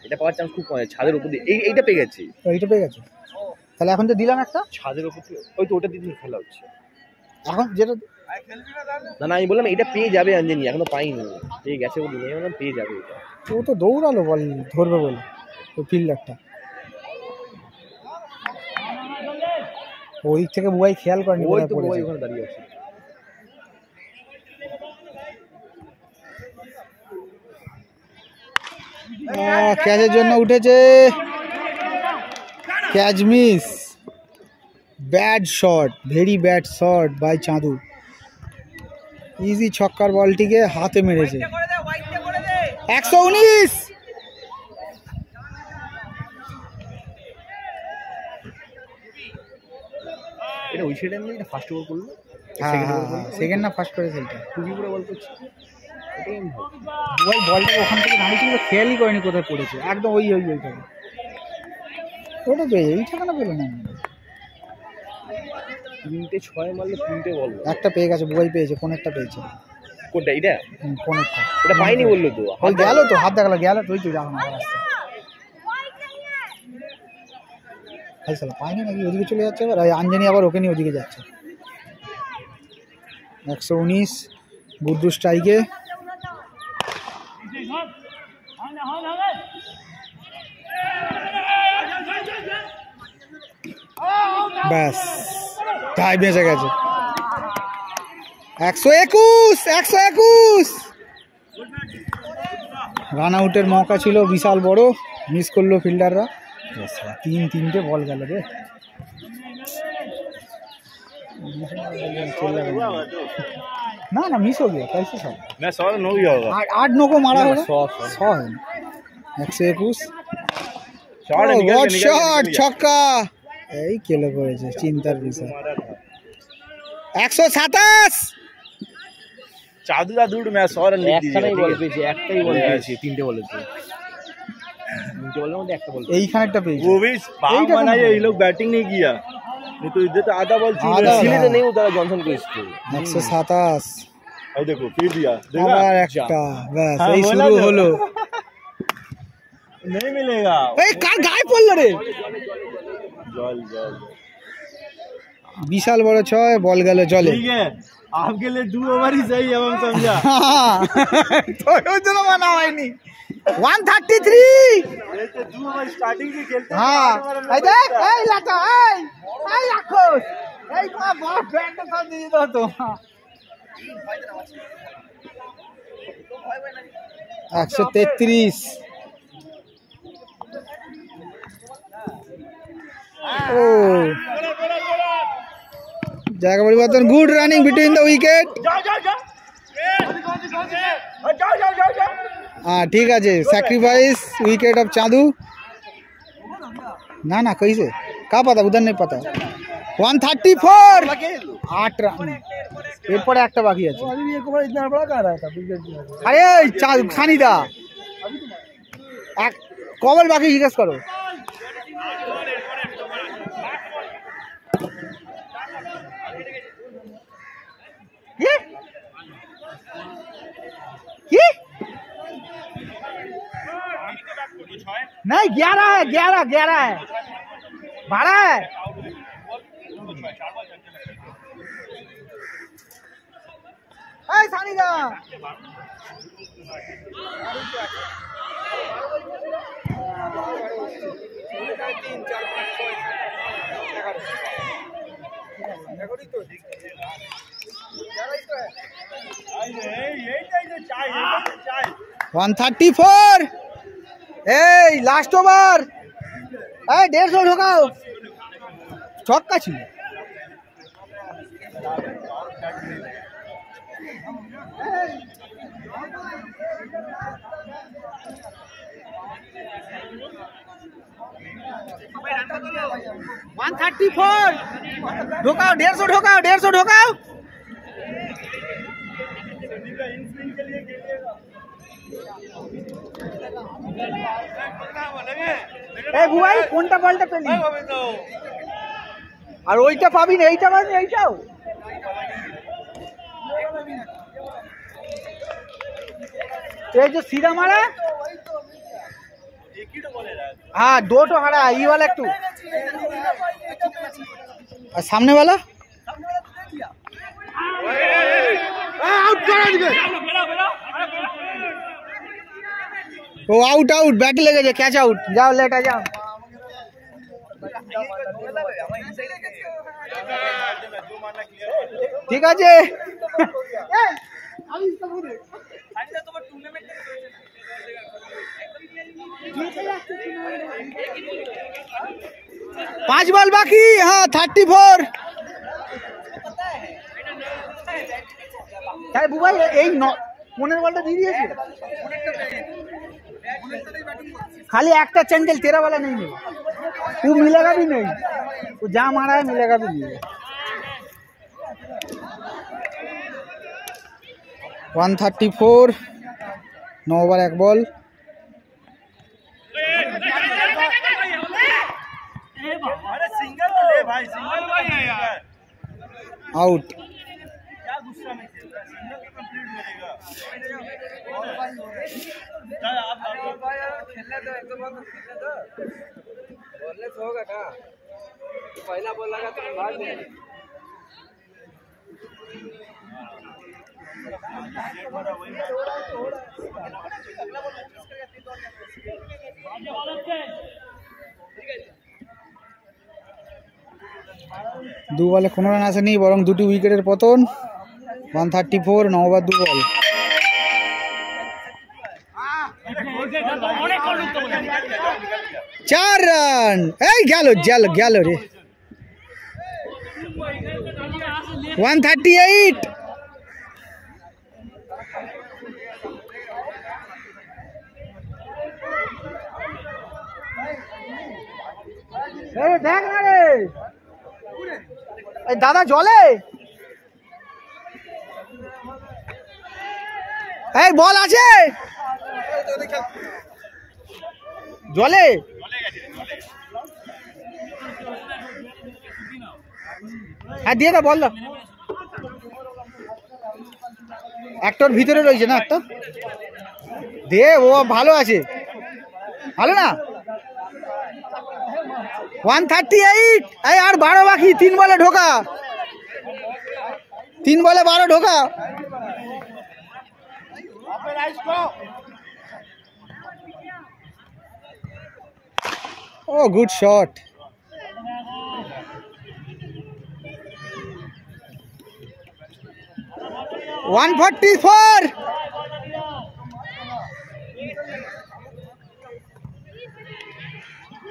এটা পাওয়ার চান্স খুব কম আছে। ছাদের উপর দিয়ে এইটা পেয়ে গেছে। এইটা পেয়ে গেছে। তাহলে এখন তো দিলাম একটা ছাদের উপর দিয়ে, ওই তো ওটা দিয়ে খেলা হচ্ছে এখন যেটা। না না, আমি বললাম এটা পেয়ে যাবে আঞ্জনি, এখনো পাইনি। পেয়ে গেছে বলি, আমি বললাম পেয়ে যাবে এটা। ও তো দৌড়ালো বল ধরবে বলে, ওই ফিল্ডারটা ওই থেকে বুয়াই খেয়াল করেনি। ওই তো বুয়াই ওখানে দাঁড়িয়ে আছে। ক্যাচের জন্য উঠেছে, catch miss. Bad shot, very bad shot by Chandu. Easy ছক্কার বলটিকে হাতে মেরেছে। 119। এটা ওই সাইডে আমি ফার্স্ট ওভার করলো। হ্যাঁ হ্যাঁ, সেকেন্ড না ফার্স্ট করেছে এটা। খুবই পুরো বল করছে। ওই বলটা ওখান থেকে দাঁড়িয়েছিল, খেয়ালই করেনি কোথায় পড়েছে, একদম ওইটাকে ওটা পেয়ে এইটা কেন পেলো না। 3টে 6 মারলে 3টে বল। একটা পেয়ে গেছে, বুয়াই পেয়েছে। কোনেরটা পেয়েছে। কোনটা এটা? কোনেরটা ওটা পাইনি বললো তো। ওই গেল তো, হাত দেখালো, গেল তো, ওই তো এখন আবার আসছে। পাইনি নাকি ওদিকে চলে যাচ্ছে। এবার আঞ্জনি আবার ওকে নিয়ে ওদিকে যাচ্ছে। 119 গুড্ডু স্ট্রাইকে। ব্যাস, টাই বেঁচে গেছে। 121 রান আউটের মৌকা ছিল বিশাল বড়, মিস করলো ফিল্ডাররা। 3টে বল গেল রে। ना ना मिस हो गया, कैसे सब मैं 100 9 ही होगा। 8-9 को मारा होगा। 100 है 121 शॉट निकल शॉट छक्का এই কেলো করেছে, চিন্তার বিষয়। 127 চাদুরা দুট मैं 100 रन लिख दीजिए। একটাই বল পেয়েছি, একটাই বল পেয়েছি, 3টে বলে তো 3টে বলের মধ্যে একটা বল। এইখানেরটা পেয়েছি। वो भी पाव बनाया, ये लोग बैटिंग नहीं किया, नहीं तो इधर तो आधा बॉल चाहिए, इसीलिए तो नहीं उतारा जॉनसन को इसको। 127 और देखो फिर दिया, আবার একটা, ব্যাস এই শুরু হলো। नहीं मिलेगा। এই কার গায়ে পড়লো রে? जल जल বিশাল বড় 6 বল গেল জলে। ठीक है, आपके लिए 2 ओवर ही सही है, हम समझा। তো ওই জন্য মানা হয়নি। 133 ये तो 2 ओवर स्टार्टिंग से खेलते হ্যাঁ এই দেখ, এই লাটা, এই রাখোস, এই তোমার বড় ব্যাটটা সব দিয়ে দাও তো। 133। ও জায়গা পরিবর্তন। Good running between the wicket. हाँ ठीक है। Sacrifice wicket of Chandu. ना ना कैसे क्या पता, उधर नहीं पता। 134 8 रन এরপরে একটা বাকি আছে। আরে খানিদা এক কবল বাকি জিজ্ঞেস করো। কি नहीं 11 है 11 है 12 है। सानिदा वन 134। Last over 150 ঢোকাও। ছক্কা ছিল। ঢোকাও 150 ঢোকাও 150 ঢোকাও। বুবাই কোনটা বলটা পেলি? আর ওইটা পাবি না, এইটা পাবি, এইটাও ये जो सीधा मारा। हाँ 2 तो हरा, ये वाला एक और सामने वाला आउट करा दिए। वो आउट आउट बैट लेके जा, कैच आउट। जाओ लेट आ जाओ। ठीक है जी। पांच बॉल बाकी। हाँ 34। बुबाई এই 15 বলটা দিয়ে দিয়েছি। खाली একটা चैंडल तेरा वाला नहीं है, वो मिलेगा भी नहीं। वो जहाँ मारा है मिलेगा भी नहीं। 134 9 ओवर 1 बॉल। आउट। क्या गुस्सा में खेल रहा है, सिंगल तो कंप्लीट मिलेगा। खेलने दो, एक दो बॉल खेलने दो, बोलने से होगा क्या? पहला बॉल लगा तो भाग गए। दो बॉले कोनो रान आसेনি, বরং দুটি উইকেটের পতন। 134 9 ওভার 2 বল। 4 রান। এই গেল গেল গেল রে। 138। দেখ না রে দাদা জলে। এই বল আছে জলে। হ্যাঁ দিয়ে দা, বল দাও। একটার ভিতরে রয়েছে না একটা, দে। ও ভালো আছে, ভালো না। 138। এই আর 12 বাকি। 3 বলে ঢোকা, 3 বলে 12 ঢোকা। ও গুড শট। 144।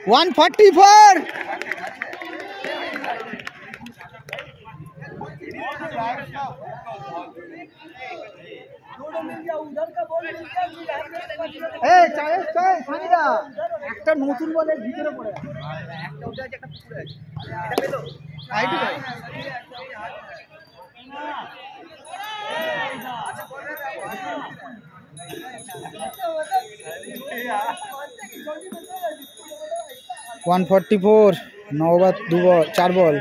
144। একটা নতুন বলের ভিতরে পড়ে একটা উঠে আছে, একটা পুকুরে আছে, এটা পেলো আইডি ভাই। One 144 9 over 2 ball 4 ball.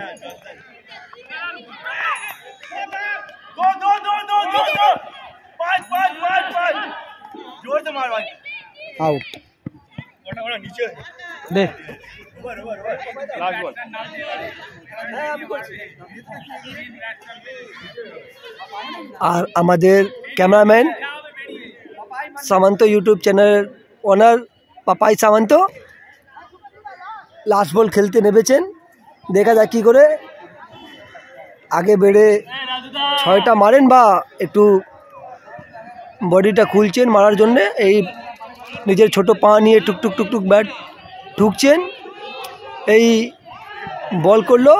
जोर से मार भाई। आउट नीचे दे। Last ball. আর আমাদের ক্যামেরাম্যান সামন্ত ইউটিউব চ্যানেলের ওনার পাপাই সামন্ত লাস্ট বল খেলতে নেমেছেন। দেখা যাক কী করে আগে বেড়ে 6টা মারেন বা একটু বডিটা খুলছেন মারার জন্যে। এই নিজের ছোট পা নিয়ে টুকটুক টুকটুক ব্যাট ঢুকছেন। এই বল করলো,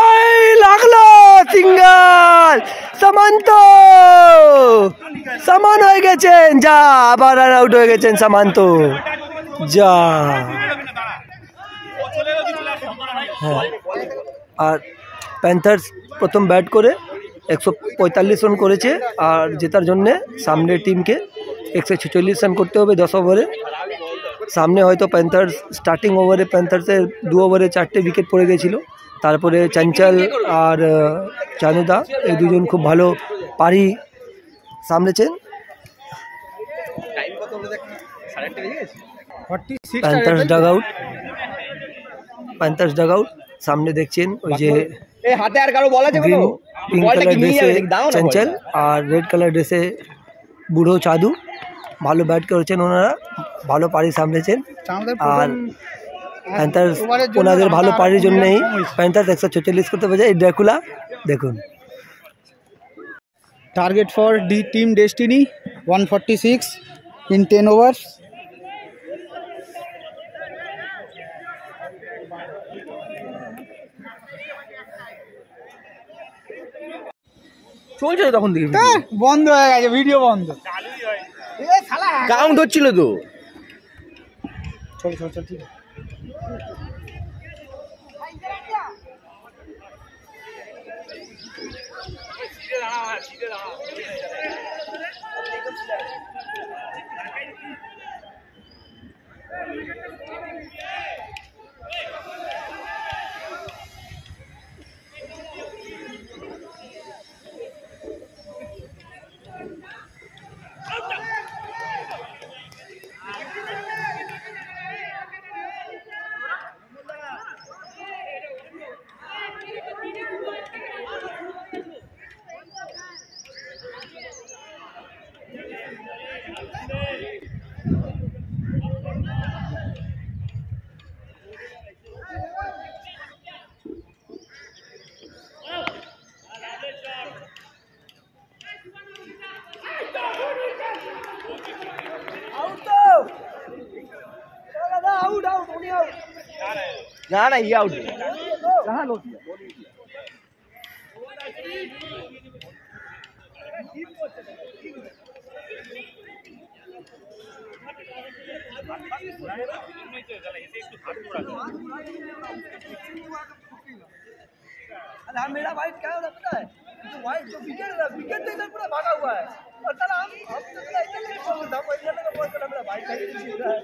এই লাগলো সিঙ্গল। সামন্ত সামান হয়ে গেছেন, যা আবার রান আউট হয়ে গেছেন সামন্ত, যা। হ্যাঁ, আর প্যান্থার্স প্রথম ব্যাট করে 145 রান করেছে আর জেতার জন্যে সামনের টিমকে 146 রান করতে হবে 10 ওভারে। সামনে হয়তো প্যান্থার্স স্টার্টিং ওভারে প্যান্থার্সের 2 ওভারে 4টে উইকেট পড়ে গেছিলো। তারপরে চঞ্চল আর চানুদা এই দুজন খুব ভালো পারি সামলেছেন। প্যান্থার্স ডাগ আউট সামনে দেখছেন ওই যে হাতে আর কারো বল আছে কোনো? পিঙ্ক কালার ড্রেসে চঞ্চল আর রেড কালার ড্রেসে বুড়ো চাদু ভালো ব্যাট করেছেন ওনারা, ভালো পারি সামলেছেন। আর প্যান্থার্স ওনাদের ভালো পারির জন্যই প্যান্থার্স 146 করতে পেরেছে। এই ড্র্যাকুলা দেখুন। Target for team destiny 146 in 10 overs. চলছে তখন দেখি বন্ধ হয়ে গেছে, ভিডিও বন্ধ, কাউন্ট হচ্ছিল তো। চল চল চল ঠিক আছে। ना ना ये आउट कहाँ लो मेरा वाइट क्या होता पता है? जो वाइट जो विकेट इधर पूरा भागा हुआ है और चला हम तो ऐसे नहीं बोलता कोई इधर का बॉल चला मेरा वाइट नहीं सीख रहा है।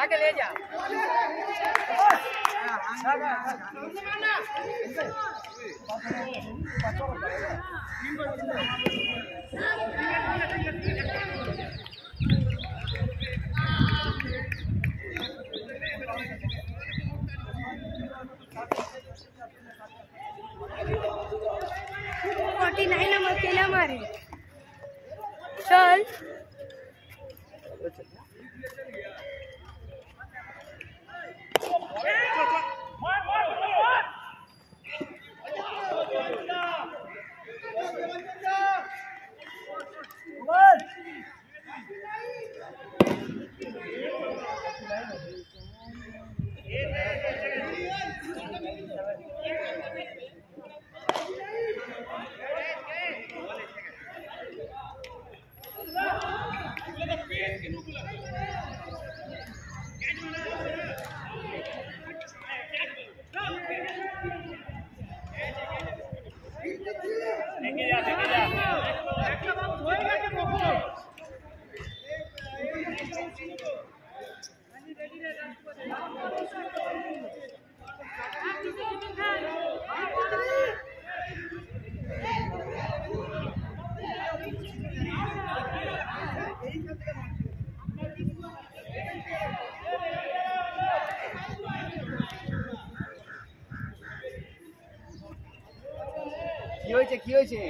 जाके ले जा। नंबर अकेला मारे चल কি হয়েছে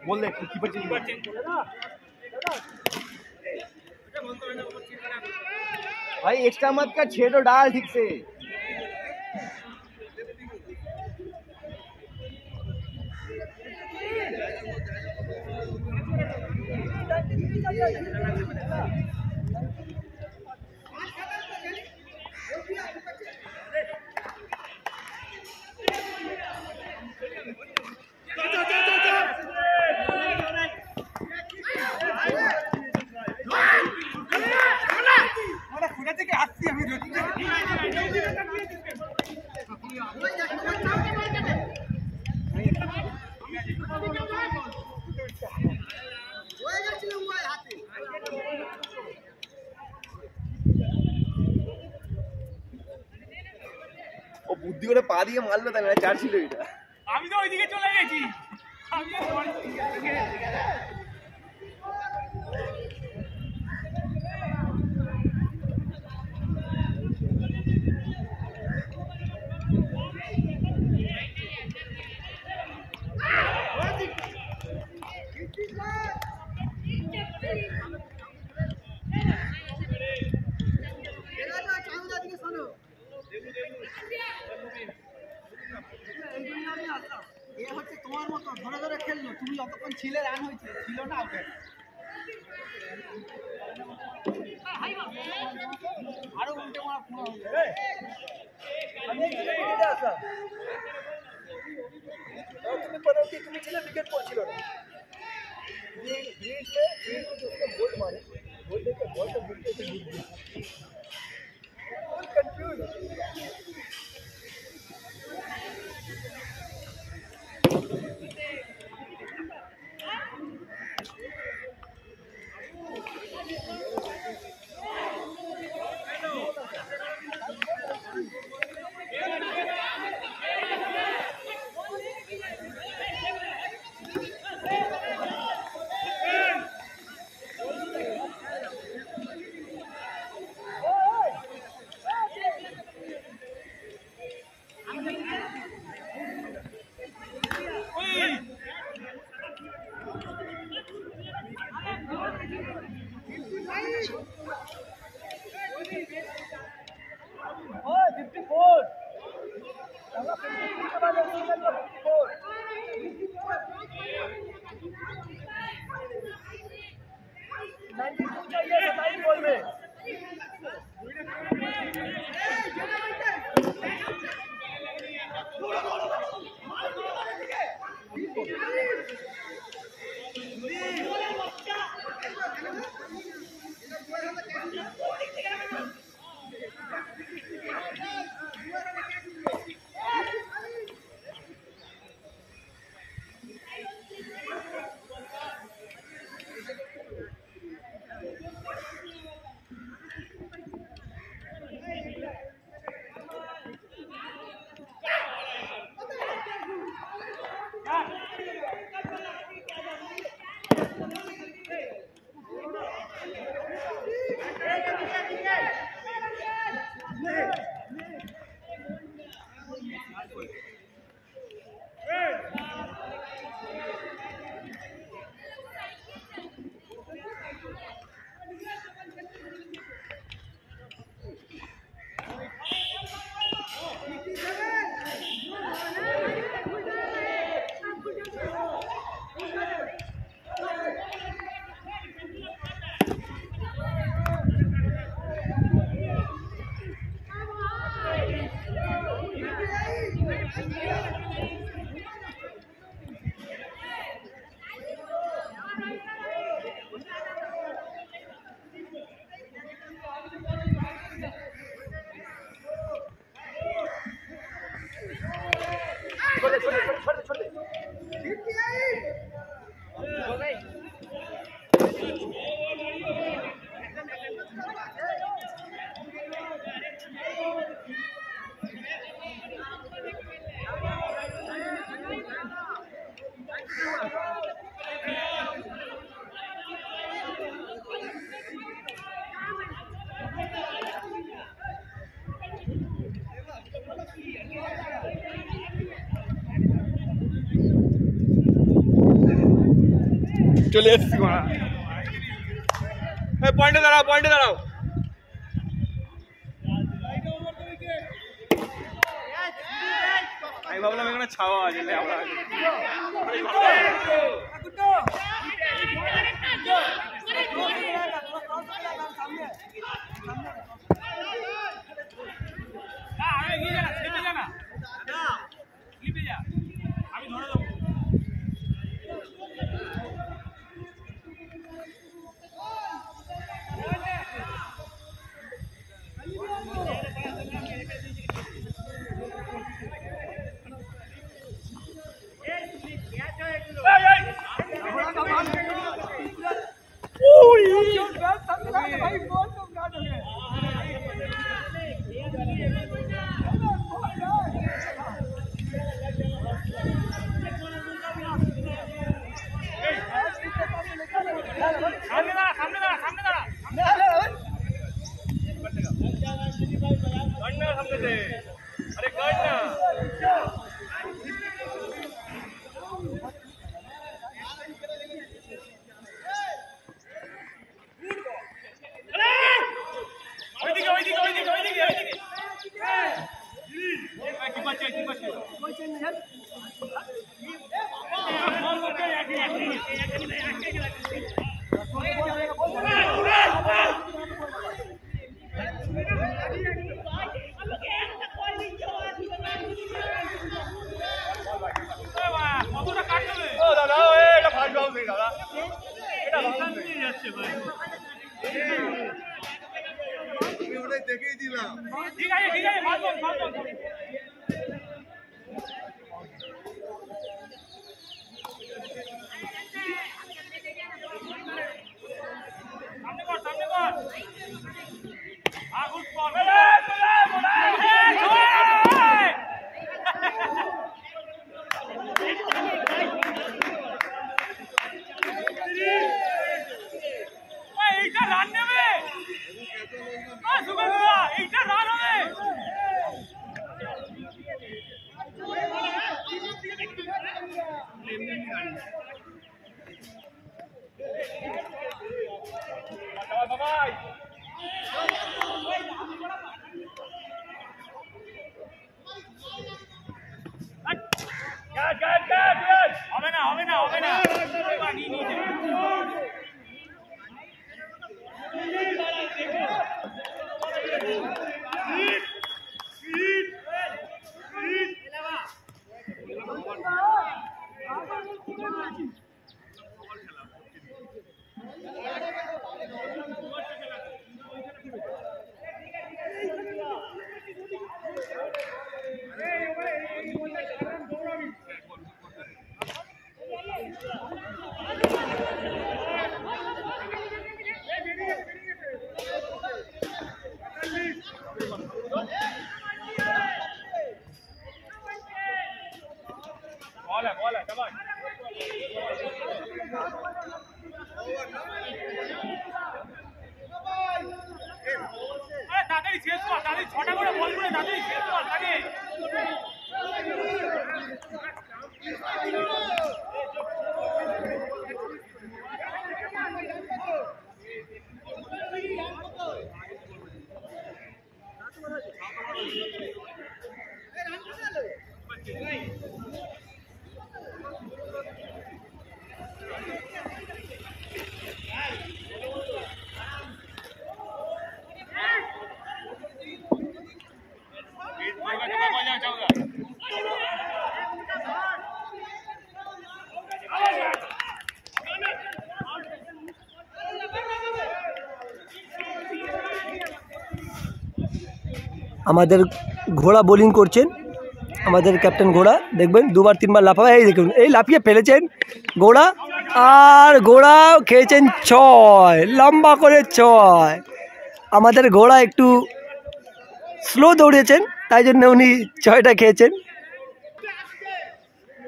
बोल कीपर भाई एक्स्ट्रा मत कर, छेड़ो डाल ठीक से। বুদ্ধি করে পা দিয়ে মারলো তাই না, চার ছিল এটা। আমি তো ওইদিকে চলে গেছি। তুমি যতক্ষণ ছিলে রান হয়েছে ছিল না আউট আরো উল্টে মারা পুরো তুমি পেনাল্টি তুমি ছিলে উইকেট পড়ছিল না ग्रीड में उसको गोल मारे गोल देकर बॉल को घुटने से घुट दिया कंफ्यूज চলে এসছি মারা পয়েন্টে দাঁড়াও পয়েন্টে দাঁড়াও আমি ভাবলাম এখানে ছাওয়া আছে আমি ধরে দেবো अरे करना কি ঠিক আছে ভালো सामने कर गुड बॉल এইটা রান নেবে সুগন্ধা এইটা রান হবে বাবাই হবে না বল চলো তাড়াতাড়ি শেষ কর তাড়াতাড়ি 6টা করে বল করে তাড়াতাড়ি শেষ কর তাকে আমাদের ঘোড়া বোলিং করছেন, আমাদের ক্যাপ্টেন ঘোড়া দেখবেন দুবার তিনবার লাফাবে, এই দেখুন এই লাফিয়ে ফেলেছেন ঘোড়া, আর ঘোড়া খেয়েছেন 6, লম্বা করে 6। আমাদের ঘোড়া একটু স্লো দৌড়েছেন, তাই জন্য উনি 6টা খেয়েছেন।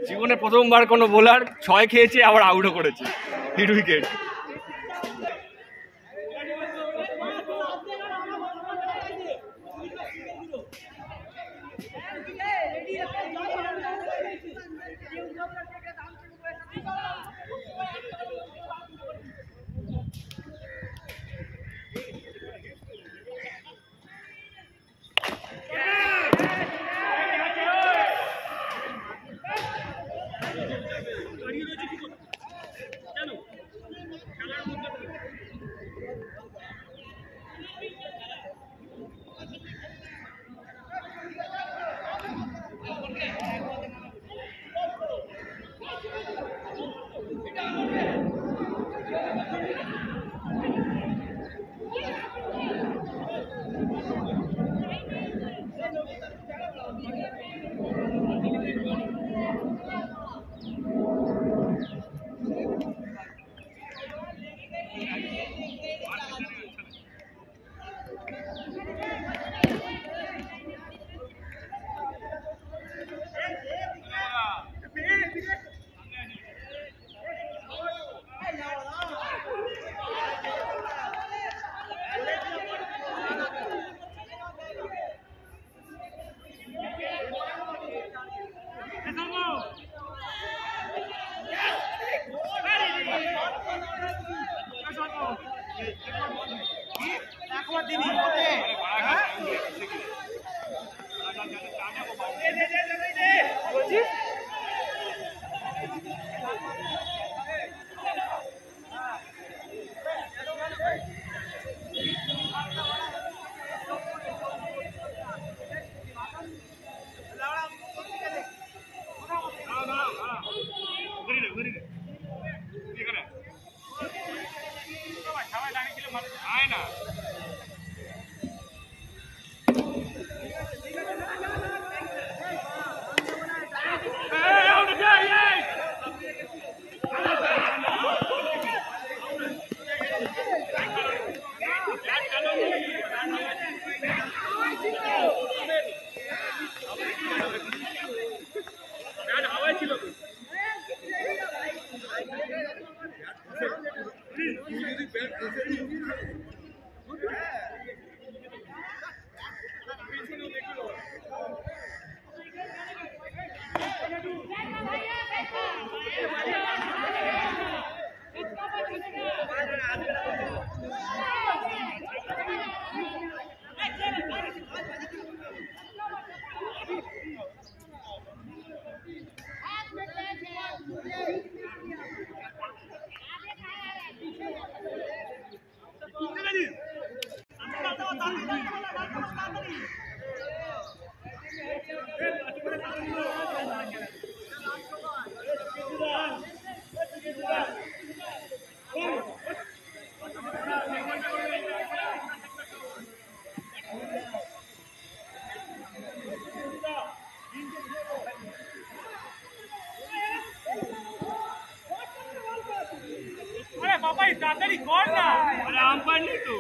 জীবনে প্রথমবার কোনো বোলার 6 খেয়েছে আবার আউটও করেছে, হিট উইকেট। আয় না বাবাই তাড়াতাড়ি কর না আরে আম্পায়ার নেই তো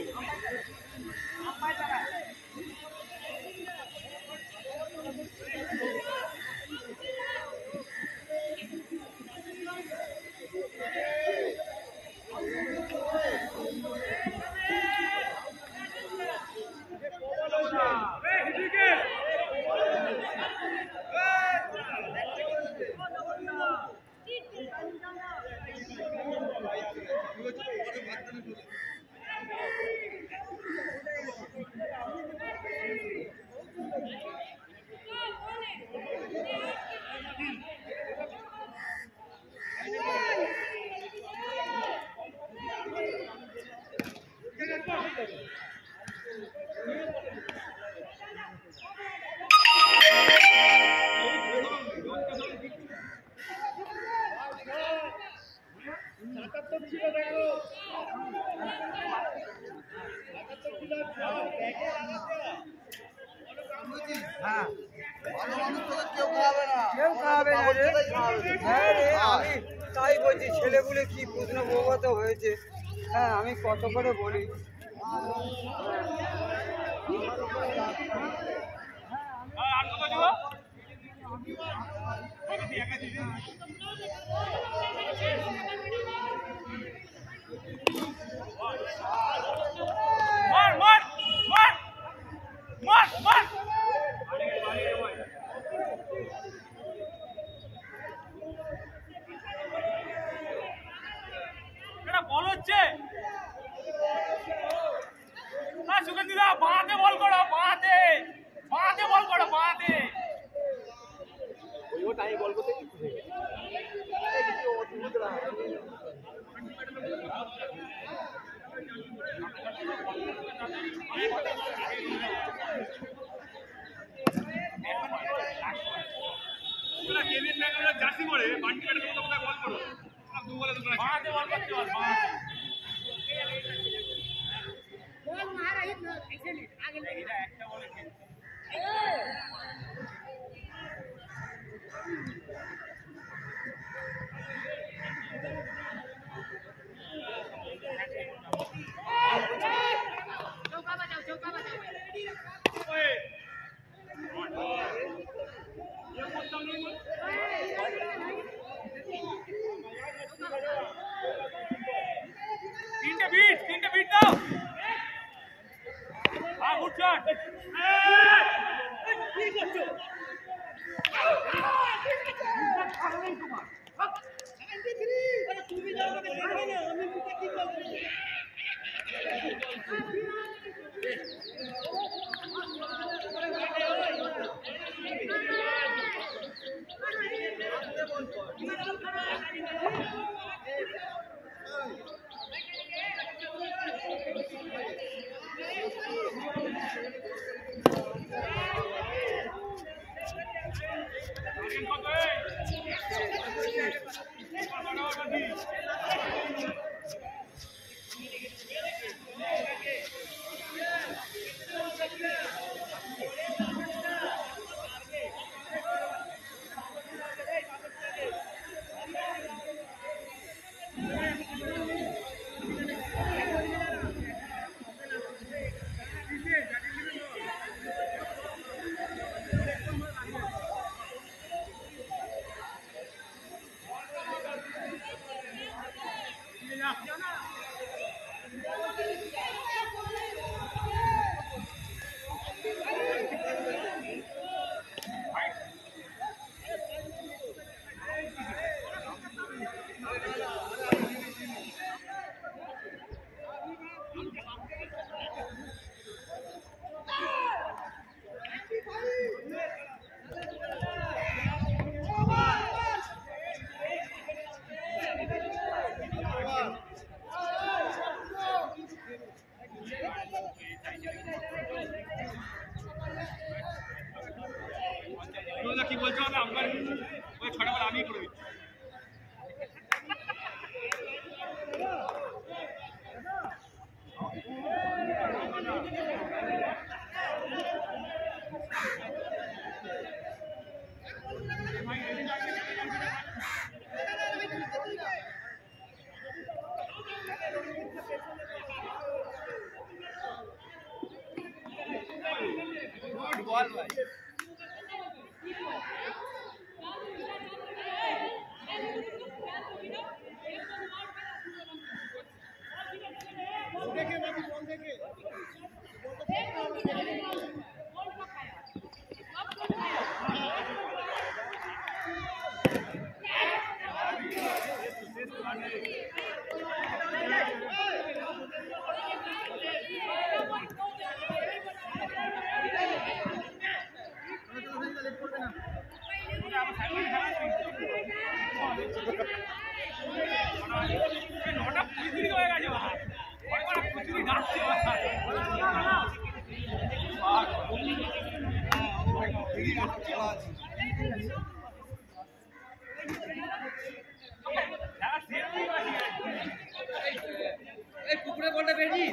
তাই বলছি ছেলেগুলো কি প্রশ্ন বৌগত হয়েছে। হ্যাঁ আমি কত করে বলি সুগন্ধিদা বাঁধে বল করো বাঁধে বল করো বাঁধে ওটাই বল করতে কেভিন ম্যাকগ্রাথি জার্সি পরে বান্টি কাটে তোমরা বল করো দু বলে দুটো বাঁধে বল করতে বল বাঁধে বল মারা ইतना ऐसे नहीं आगे ले এটা একটা বলে খেল चौका बजाओ ओए ये कौन सा नहीं तीनटे बीट दाও गुड शॉट কি করছো আরে তুমি যাও না আমি মুখে কি বলবো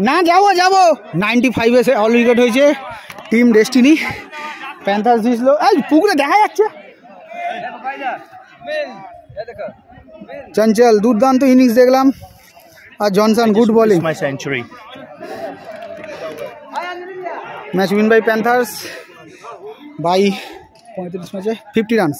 না যাবো যাবো 95 এসে অল উইকেট হয়েছে টিম ডেস্টিনি প্যান্থার্স জিতল এই পুকুরে দেখা যাচ্ছে চঞ্চল দুর্দান্ত ইনিংস দেখলাম আর Johnson good bowling My century. Match win by Panthers by 35 ম্যাচে 50 রানস